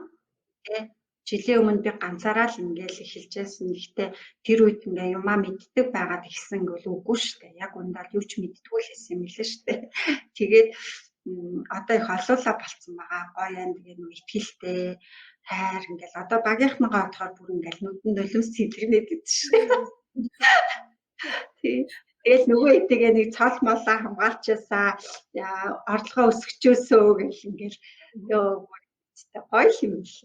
Тэ жилийн өмнө би ганцаараа л ингээл эхэлжсэн. Гэхдээ тэр үед ингээ юмаа мэддэг байгаад ихсэн гэл үгүй штэ. Яг ундаа юу ч мэддгүй л хэлсэн юм лээ штэ. Тэгээд одоо их олуула болцсон байгаа. Гоё юм тэгээ нэг ихтгэлтэй хайр ингээл одоо багийнхныгаа бодохоор бүр ингээл нүдэн нөлөөс цэвэрнээд идэв штэ. Тэгэл нөгөө хэдийгээ нэг цол молоо хамгаалчаасаа орлогоо өсгчөөсөө гэл ингээл ёо гоё юм л.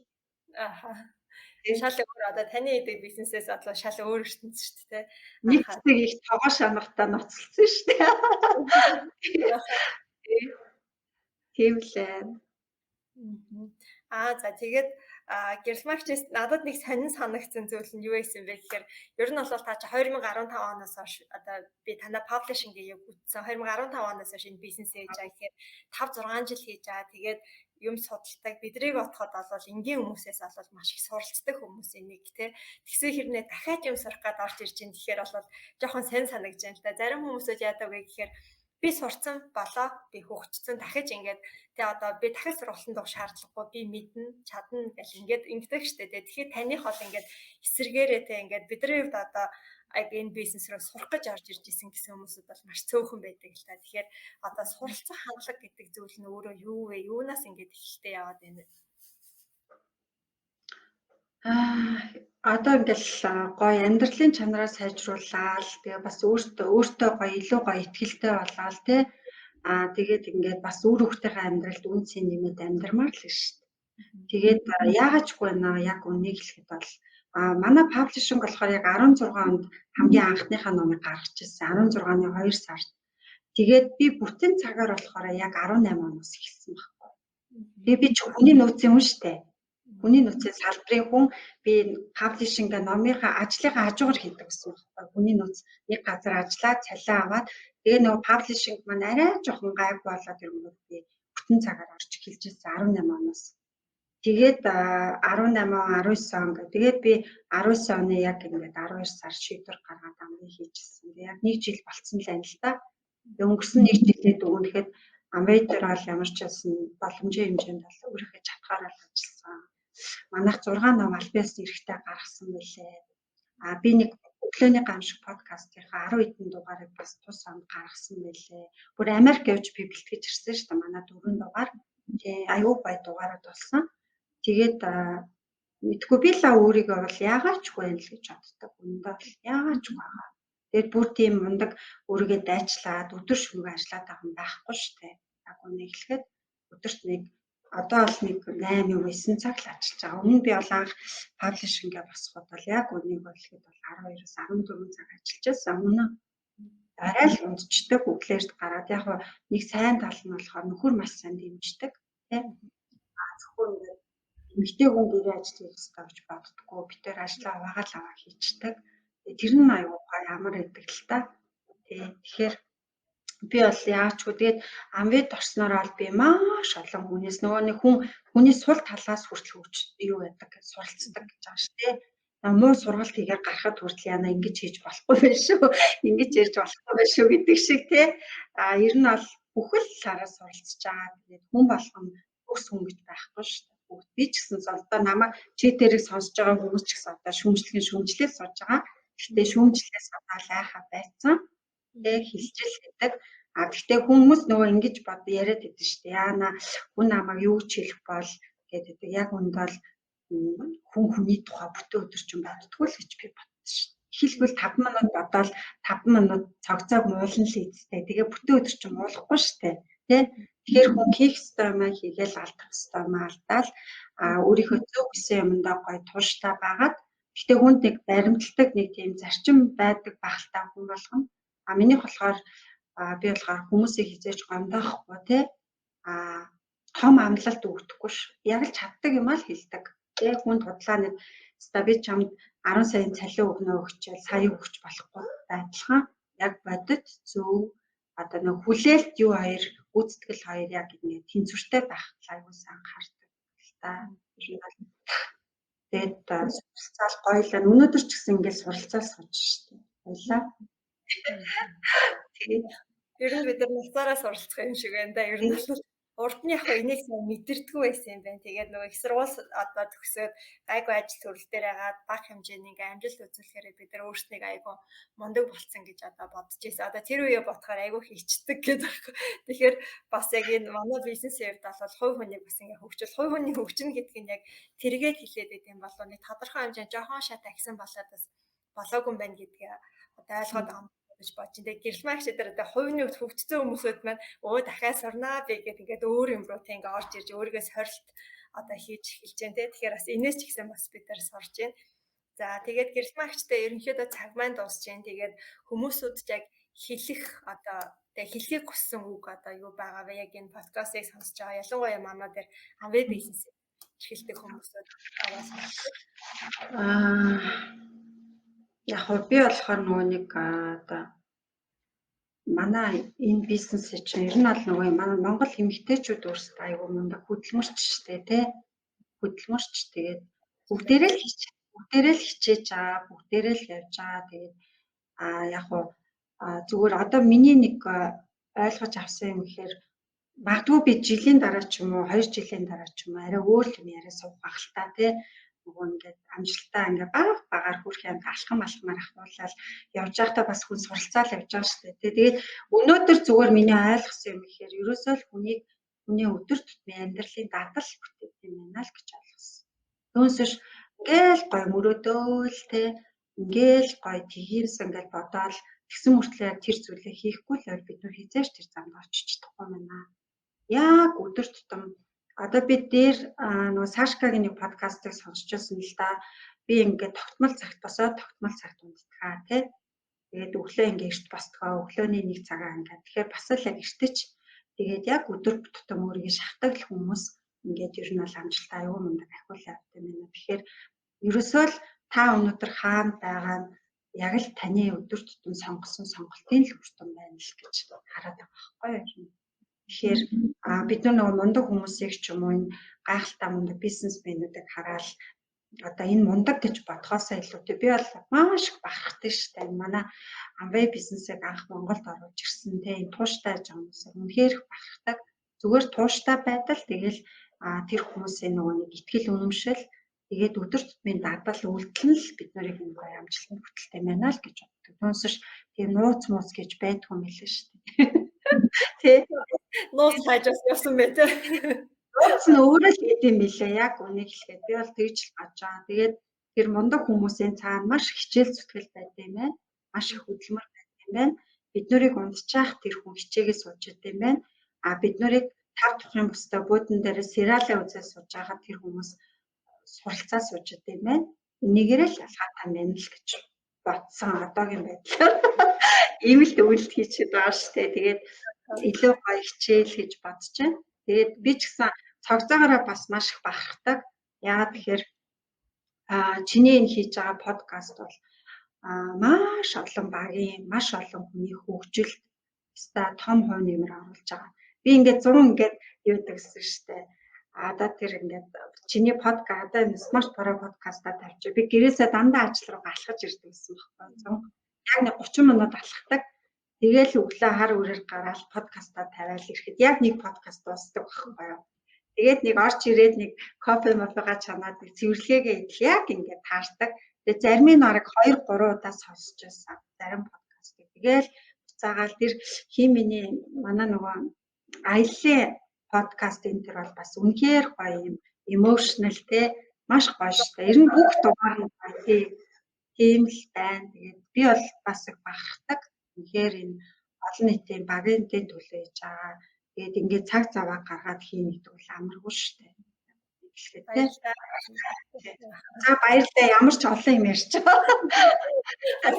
Шал өөр одоо таны хийдэг бизнесээс одоо шал өөр ертөнц шүү дээ. Нэг хэсэг их тогоо шанахтаа ноцолсон шүү дээ. Тийм лээ. За тэгээд гэрэлмагчээс надад нэг сонин санагдсан зүйл нь юу байсан бэ гэхээр ер нь бол та чи 2015 оноос хойш одоо би танаа publishing гээ гүйтсэн 2015 оноос хойш энэ бизнес хийж байгаа гэхээр 5 6 жил хийж байгаа. Тэгээд юм судалдаг бидрийг бодоход бол энгийн хүмүүсээс бол маш их суралцдаг хүмүүсийн нэг тий. Тэгсэн хэрнээ дахиад юм сурах гээд орж ирж байна. Тэгэхээр бол жоохон сонь санагдаж байна л да. Зарим хүмүүсүүд яадаг вэ гэхээр би сурцсан болоо би хөгжсөн дахиж ингээд тий одоо би дахиж сургалтанд дох шаардлагагүй би мэднэ чадна гэл ингээд ингэдэг штэ тий. Тэгэхээр таних бол ингээд эсэргээрээ тий ингээд бидний хувьд одоо энэ бизнес рүү сурах гэж орж ирж исэн гэсэн хүмүүсүүд бол маш цөөхөн байдаг л та. Тэгэхээр одоо суралцах хандлага гэдэг зүйл нь өөрөө юу вэ? Юунаас ингээд эхэлтэй яваад байна вэ? Одоо ингээл гоё амьдралын чанараа сайжруулаад тэгээ бас өөртөө гоё илүү гоё ихтгэлтэй болоод тий. Тэгээд ингээд бас өөр хүүхдийнхээ амьдралд үнцэн нэмээд амьдрмаар л шүү дээ. Тэгээд яагаачгүй наа яг үнийг хэлэхэд бол манай паблишинг болохоор яг 16 онд хамгийн анхныхаа номыг гаргаж ирсэн. 16-ны 2 сард. Тэгээд би бүтэн цагаар болохоор яг 18 оноос эхэлсэн байхгүй. Би ч хүний нөөц юм шүү дээ. Хүний нөөцийн салбарын хүн би паблишинг номынхаа ажлынхаа хажуугаар хийдэг гэсэн байна. Хүний нөөц нэг газар ажиллаад цалин аваад тэгээ нөгөө паблишинг маань арай жоохон гайг болоод ирэнгүүт би бүтэн цагаар орж эхэлж ирсэн 18 оноос. Тэгээд 18 он 19 он гэх. Тэгээд би 19 оны яг ингээд 12 сар шийдвэр гаргаад амрыг хийжсэн. Тэгээд яг 1 жил болцсон л байна л да. Тэгээд өнгөрсөн 1 жилдээ дүгнэхэд Амбай дээр бол ямар ч байсан боломжийн хэмжээнд бол өөрийнхөө чадхаараа л ажилласан. Манайх 6 ном альбиас эрэхтэй гаргасан байлээ. Би нэг өглөөний гамшиг подкастынхаа 10 хэдэн дугаарыг бас тус онд гаргасан байлээ. Бүр Америк явж би бэлтгэж ирсэн шүү дээ. Манай 4 дугаар. Тий, аюу бай дугаарууд болсон. Тэгээд мэдгүй би л өөрийгөө бол яагаачгүй байл гэж боддог. Үндэ бол яагаачгүй байгаа. Тэгээд бүр тийм мундаг өөрийгөө дайчлаад өдөр шөнөгүй ажиллаад байгаа юм байхгүй шүү дээ. Яг үнэ хэлэхэд өдөрт нэг одоо бол нэг 8-9 цаг л ажиллаж байгаа. Өмнө би бол анх паблишингээ босоход бол яг үнийг хэлэхэд бол 12-оос 14 цаг ажиллаж байсан. Өмнө арай л унтчдаг өглөөд гараад яг нэг сайн тал нь болохоор нөхөр маш сайн дэмждэг тий. Зөвхөн ингээд эмэгтэй хүн гэрээ ажил хийх хэрэгтэй гэж боддоггүй. Би тэр ажлаа аваа хийчихдэг. Тэр нь аюу гай амар гэдэг л та. Тэгэхээр би бол яачгүй тэгээд Амвид орсноор бол би маш олон хүнээс нөгөө нэг хүний сул талаас хүртэл хөгж юу байдаг гэж суралцдаг гэж байгаа шүү дээ. Муу сургалт хийгээд гарахад хүртэл яна ингэж хийж болохгүй байх шүү. Ингэж ярьж болохгүй байх шүү гэдэг шиг тий. Ер нь бол бүхэл сараас суралцж байгаа. Тэгээд хүн болгон төгс хүн гэж байхгүй шүү дээ. Би ч гэсэн одоо намайг чи тэрийг сонсож байгаа хүмүүс ч гэсэн одоо шүүмжлээс сууж байгаа. Гэхдээ шүүмжлээс одоо айхаа байцсан. Тэг хилжил гэдэг. Гэхдээ хүмүүс нөгөө ингэж бод яриад идэв шүү дээ. Яана хүн намайг юу ч хэлэх бол гэдэг. Яг үнд бол хүн хүний тухай бүтэн өдөржин боддгоо л гэж би бодсон шүү дээ. Ихэлбэл 5 минут бодоод 5 минут цогцоог муулна л ийцтэй. Тэгээ бүтэн өдөржин муулахгүй шүү дээ. Тэ? Тэгэхээр хүн хийх ёстой юмаа хийгээл алдах ёстой юмаа алдаал өөрийнхөө зөв гэсэн юмдаа гоё тууштай байгаад гэхдээ хүнд нэг баримтлагдаг нэг тийм зарчим байдаг багтаа хүн болгоно. Минийх болохоор би болохоор хүмүүсийг хизээж гомдоохгүй тий том амлалт өгдөхгүй ш. Яг л чаддаг юм аа л хэлдэг. Тий хүнд худлаа нэг ста би чамд 10 саяын цалин өгнө өгчөөл сая өгч болохгүй адилхан яг бодит зөв одоо нэг хүлээлт юу хоёр гүйцэтгэл хоёр яг ингэ тэнцвэртэй байх аюу сан хардаг л та. Тэгээд суралцаал гоё л өнөөдөр ч гэсэн ингэ суралцаал сууж штэ. Баялаа. Тэгээд ер нь бид нар нуцаараа суралцах юм шиг байна да. Ер нь бол урд нь яг энийг сайн мэдэрдэггүй байсан юм байна. Тэгээд нөгөө их сургууль одоо төгсөөд гайгүй ажил төрөл дээр хагаад бага хэмжээний ингээ амжилт үзүүлэхээр бид нар өөрснийг айгүй мундаг болцсон гэж одоо бодож байсан. Одоо тэр үеэ бодохоор айгүй хийчдэг гэдэг. Тэгэхээр бас яг энэ манай бизнесийн хувьд бол хувь хүнийг бас ингээ хөгжүүл. Хувь хүний хөгжинө гэдэг нь яг тэргээд хэлээд байт юм болов нэг тодорхой хэмжээнд жоохон шат агсан болоод бас болоогүй юм байна гэдгээ одоо ойлгоод байгаа гэж бодож. Тэгээд гэрэл магч дээр одоо хувийн хувьд хөгжсөн хүмүүсүүд маань дахиад сурнаа би гэдэг ингээд өөр юм руу тэг ингээд орж ирж өөрийгөө сорилт одоо хийж эхэлж байна те. Тэгэхээр бас энэс ч гэсэн бас бид нар сурж байна. За тэгээд гэрэл магчтай ерөнхийдөө цаг маань дуусж байна. Тэгээд хүмүүсүүд яг хэлэх одоо тэг хэлхийг хүссэн үг одоо юу байгаа вэ? Яг энэ подкастыг сонсож байгаа ялангуяа манай дээр Amway бизнес эрхэлдэг хүмүүсүүд яг би болохоор нөгөө нэг одоо манай энэ бизнесээ чинь ер нь бол нөгөө манай Монгол эмэгтэйчүүд өөрсдөө аюу мундаг хөдөлмөрч штэ тий. Хөдөлмөрч тэгээд бүгдээрээ л хичээж байгаа, бүгдээрээ л явж байгаа. Тэгээд яг зүгээр одоо миний нэг ойлгож авсан юм гэхээр магадгүй би жилийн дараа ч юм уу 2 жилийн дараа ч юм уу арай өөр юм яриа суух байх л та тий. Нөгөө ингээд амжилтаа ингээд багаар хүрэх юм алхам алхмаар ахуулаад явж байхдаа бас хүн суралцаал явж байгаа шүү дээ. Тэгээд өнөөдөр зүгээр миний ойлгосон юм ихээр ерөөсөө л хүний өдөр тутмын амьдралын дадал бүтээх юм байна л гэж ойлгосон. Түүнээс ингээл гой мөрөөдөөл те ингээл гой тгиймс ингээл бодоол тэгсэн мөртлөө тэр зүйлээ хийхгүй л бид нар хизээш тэр замд очиж чадахгүй байна. Яг өдөр тутам одоо би дээр нөгөө Сашкагийн нэг подкастыг сонсч байсан л да. Би ингээд тогтмол цагт босоод тогтмол цагт унтдгаа тий. Тэгээд өглөө ингээд эрт босдгоо өглөөний 1 цагаа ингээд тэгэхээр бас л яг эртэж тэгээд яг өдөр тутам өөрийгөө шахдаг л хүмүүс ингээд ер нь бол амжилттай аюул мундаг ахиулаа авт юм байна. Тэгэхээр ерөөсөө л та өнөөдөр хаана байгаа нь яг л таны өдөр тутам сонгосон сонголтын л үр дүн байна л гэж хараад байгаа байхгүй юу? Тэгэхээр бид нөгөө мундаг хүмүүсийг ч юм уу энэ гайхалтай мундаг бизнесмэнүүдийг хараад одоо энэ мундаг гэж бодхоосоо илүүтэй би бол маш их бахархдаг шүү дээ. Манай Amway бизнесийг анх Монголд оруулж ирсэн энэ тууштай хүмүүсээр үнэхээр их бахархдаг. Зүгээр тууштай байдал тэгэл тэр хүмүүсийн нөгөө нэг итгэл үнэмшил тэгээд өдөр тутмын дадал үйлдэл нь л бид нарыг энэ гоё амжилтанд хүртэлтэй байна л гэж боддог. Түүнсэж тийм нууц мууц гэж байдгүй юм лээ шүү дээ. Тэ Нууц хайжаас явсан бай тээ. нууц нь өөрөө л гэдэг юм билээ. Яг үнийг хэлэхэд би бол тэгж л бодож байгаа. Тэгээд тэр мундаг хүмүүсийн цаана маш хичээл зүтгэл байдаг юм байна. Маш их хөдөлмөр байдаг юм байна. Бид нарыг унтчих тэр хүн хичээгээ сууж идэв юм байна. Бид нарыг тав тухын бусдаа буудан дээр сериалаа үзээ сууж байгаад тэр хүмүүс суралцаа сууж идэв юм байна. Энийгээрээ л ялгаатай байна л гэж бодсон одоогийн байдлаар ийм л үйлдэл хийчихэд байгаа шүү дээ. Тэгээд илүү гоё хичээл гэж бодож байна. Тэгээд би ч гэсэн цогцоогоороо бас маш их бахархдаг. Яагаад тэгэхээр чиний энэ хийж байгаа подкаст бол маш олон багийн, маш олон хүний хөгжилд өстой том хувь нэмэр оруулж байгаа. Би ингээд 100 ингээд юу гэсэн шүү дээ. Одоо тэр ингээд чиний подкаст одоо энэ Smart Pro подкастаа тавьчих. Би гэрээсээ дандаа ажил руу галхаж ирдэг гэсэн байхгүй. Яг нэг 30 минут алхахдаг. Тэгээл өглөө хар үрээр гараад подкастаа тавиал ирэхэд яг нэг подкаст дуусдаг байхгүй юу. Тэгээд нэг орч ирээд нэг кофе мофега чанаад нэг цэвэрлэгээгээ идэл яг ингээд таардаг. Тэгээд зарим нь орог 2 3 удаа сонсч байсан. Зарим подкастыг. Тэгээл буцаагаал тэр химиний манай нөгөө аяллаа подкаст энэ төр бол бас үнэхээр гоё юм emotional те маш гоё шүү дээ. Ер нь бүх дугаар нь гоё тийм л байна. Тэгээд би бол бас их бахархдаг. Тэгэхээр энэ олон нийтийн багийн төлөө хийж байгаа. Тэгээд ингээд цаг заваа гаргаад хийнэ гэдэг бол амаргүй шүү дээ. За баярлалаа. Ямар ч олон юм ярьж байгаа. Яг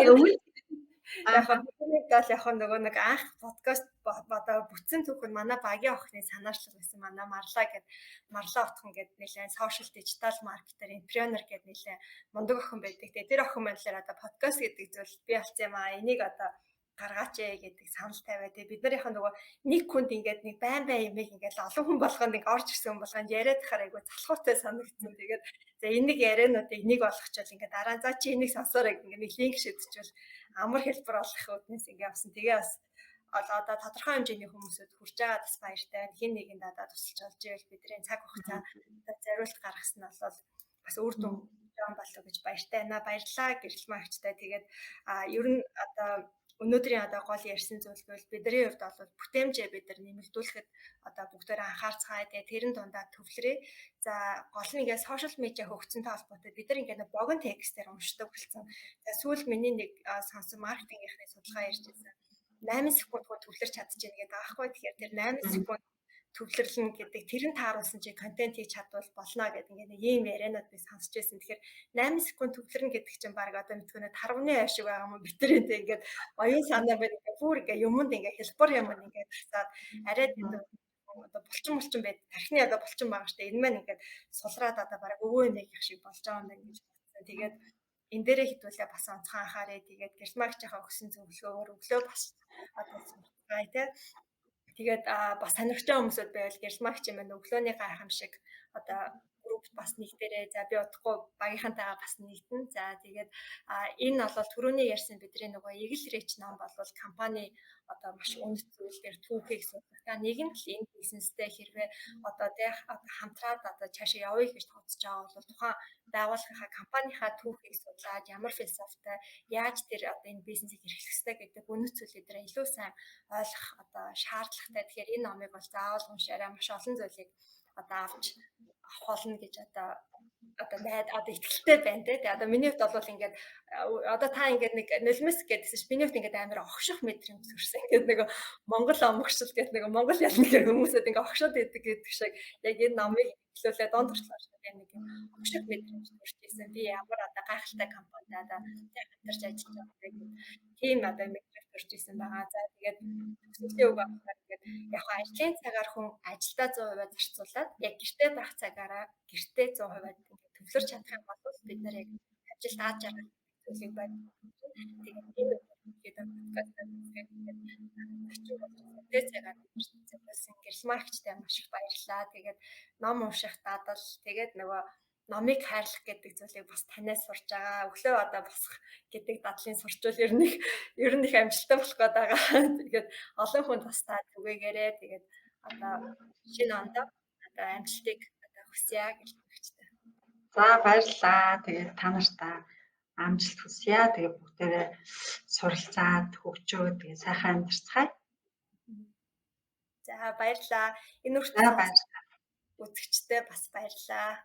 нөгөө нэг анх подкаст одоо бүтсэн түүхэн манай багийн охины санаачлал байсан. Манай Марлаа отхон гэдэг нэлээд сошиал дижитал маркетер, энтерпренер гэдэг нэлээд мундаг охин байдаг. Тэгээ тэр охин манлаар одоо подкаст гэдэг зүйл би алцсан юм аа. Энийг одоо гаргаач гэдэг санал тавиад тэгээ бид нарынхаа нөгөө нэг хүнд ингээд нэг байн имийг ингээд олон хүн болгонд ингээд орж ирсэн хүн болгонд яриад тахаар айгу залхуутай санагдсан. Тэгээд за энийг яриануудыг нэг болгочвол ингээд дараа за чи энийг сонсоорой ингээд нэг линк шидчихвэл амар хэлбэр олох үднэс ингээд авсан. Тэгээ бас одоо тодорхой хэмжээний хүмүүсүүд хүрч байгаа бас баяртай. Хин нэгэнд одоо тусалж олж ивэл бидний цаг хугацаа зориулт гаргасан нь бол бас үр дүн жоон болов гэж баяртай байна. Баярлалаа гэрэл магчтай. Тэгээд ер нь одоо өнөөдрийн одоо гол ярьсан зүйл бол бидний хувьд бол бүтээмжээ бид нар нэмэгдүүлэхэд одоо бүгдээрээ анхаарцгаая. Тэгээ тэрэн дундаа төвлөрөө. За гол нь ингээд сошиал медиа хөгжсөнтэй холбоотой бид нар ингээд богино текстээр уншдаг болсон. За сүүл миний нэг сонсон маркетингийнхны судалгаа ярьж байсан. 8 секунд төвлөрч чадчихна гэдэг аахгүй. Тэгэхээр тэр 8 секунд төвлөрлөн гэдэг тэр нь тааруулсан чи контент хийж чадвал болно гэдэг ингээд нэг юм ярианууд би сонсч байсан. Тэгэхээр 8 секунд төвлөрнө гэдэг чинь баг одоо мэдгүй тарвны ашиг байгаа юм бид тэрэнтэй ингээд оюун санаа байна ингээд бүр ингээд юмд ингээд хэлбэр юм ингээд тасаад арайд одоо булчин байд тархины одоо булчин байгаа штэ энэ маань ингээд сулраад одоо баг өвөө нэг их шиг болж байгаа юм байна гэж бодсон. Тэгээд энэ дээрээ хитүүлээ бас онцгой анхаарай. Тэгээд гэрмагчийнхаа өгсөн зөвлөгөөр өглөө бас одоо сургая те. Тэгээд бас сонирхтой хүмүүсүүд байвал гэрмагч юм байна. Өглөөний гайхамшиг одоо групп бас нэгдэрээ. За би удахгүй багийнхантайгаа бас нэгдэн. За тэгээд энэ бол түрүүний ярьсан бидний нөгөө Eagle Reach ном болвол компани одоо маш үнэт зүйлээр түүхийг судалдаг. Нэг нь л энэ бизнестэй хэрвээ одоо тэг хамтраад одоо цаашаа явъя гэж тооцож байгаа бол тухайн байгууллагынхаа компанийнхаа түүхийг судлаад ямар философитой яаж тэр одоо энэ бизнесийг эрхлэх ёстой гэдэг үнэт зүйлээ дээр илүү сайн ойлгох одоо шаардлагатай. Тэгэхээр энэ номыг бол заавал уншаарай. Маш олон зүйлийг одоо авч болно гэж одоо одоо одоо ихтэлтэй байна те. Тэгээ одоо миний хувьд бол ингээд одоо та ингээд нэг нулимс гэдэгсэн чинь миний хувьд ингээд амар огших мэдрэмж төрсэн. Ингээд нэг Монгол омгшил гэдэг нэг Монгол ялныг хүмүүсэд ингээд огшоод идэг гэдэг шиг яг энэ номыг хэлүүлээ донд орчлоо шиг нэг огших мэдрэмж төрж ирсэн. Би ямар одоо гайхалтай компанид одоо хамтарч ажиллаж байгаа юм. Тийм одоо мэдрэмж төрж ирсэн байгаа. За тэгээд төгсгөлийн үг авахаар тэгээд яг хаа ажлын цагаар хүн ажилдаа 100% зарцуулаад яг гэртээ байх цагаараа гэртээ 100% ингээд төвлөрч чадах юм бол бид нар яг ажилд аз жаргал зүйлийг байна. Тэгээд энэ гэдэг подкаст орчин үеийн цагаар зөвлөсөн гэрэлмаркчтай маш их баярлалаа. Тэгээд ном унших дадал тэгээд нөгөө номыг хайрлах гэдэг зүйлийг бас танаас сурж байгаа. Өглөө одоо босох гэдэг дадлын сурчвал ер нь их амжилттай болох гээд байгаа. Тэгээд олон хүнд бас та түгээгээрээ тэгээд одоо шинэ онд одоо амжилтыг одоо хүсье гэж хэлчихсэн. За баярлалаа. Тэгээд та нартай амжилт хүсье. Тэгээд бүгдээрээ суралцаад хөгжөөд тэгээд сайхан амьдарцгаая. За баярлалаа. Энэ үртэл үзэгчтэй бас баярлалаа.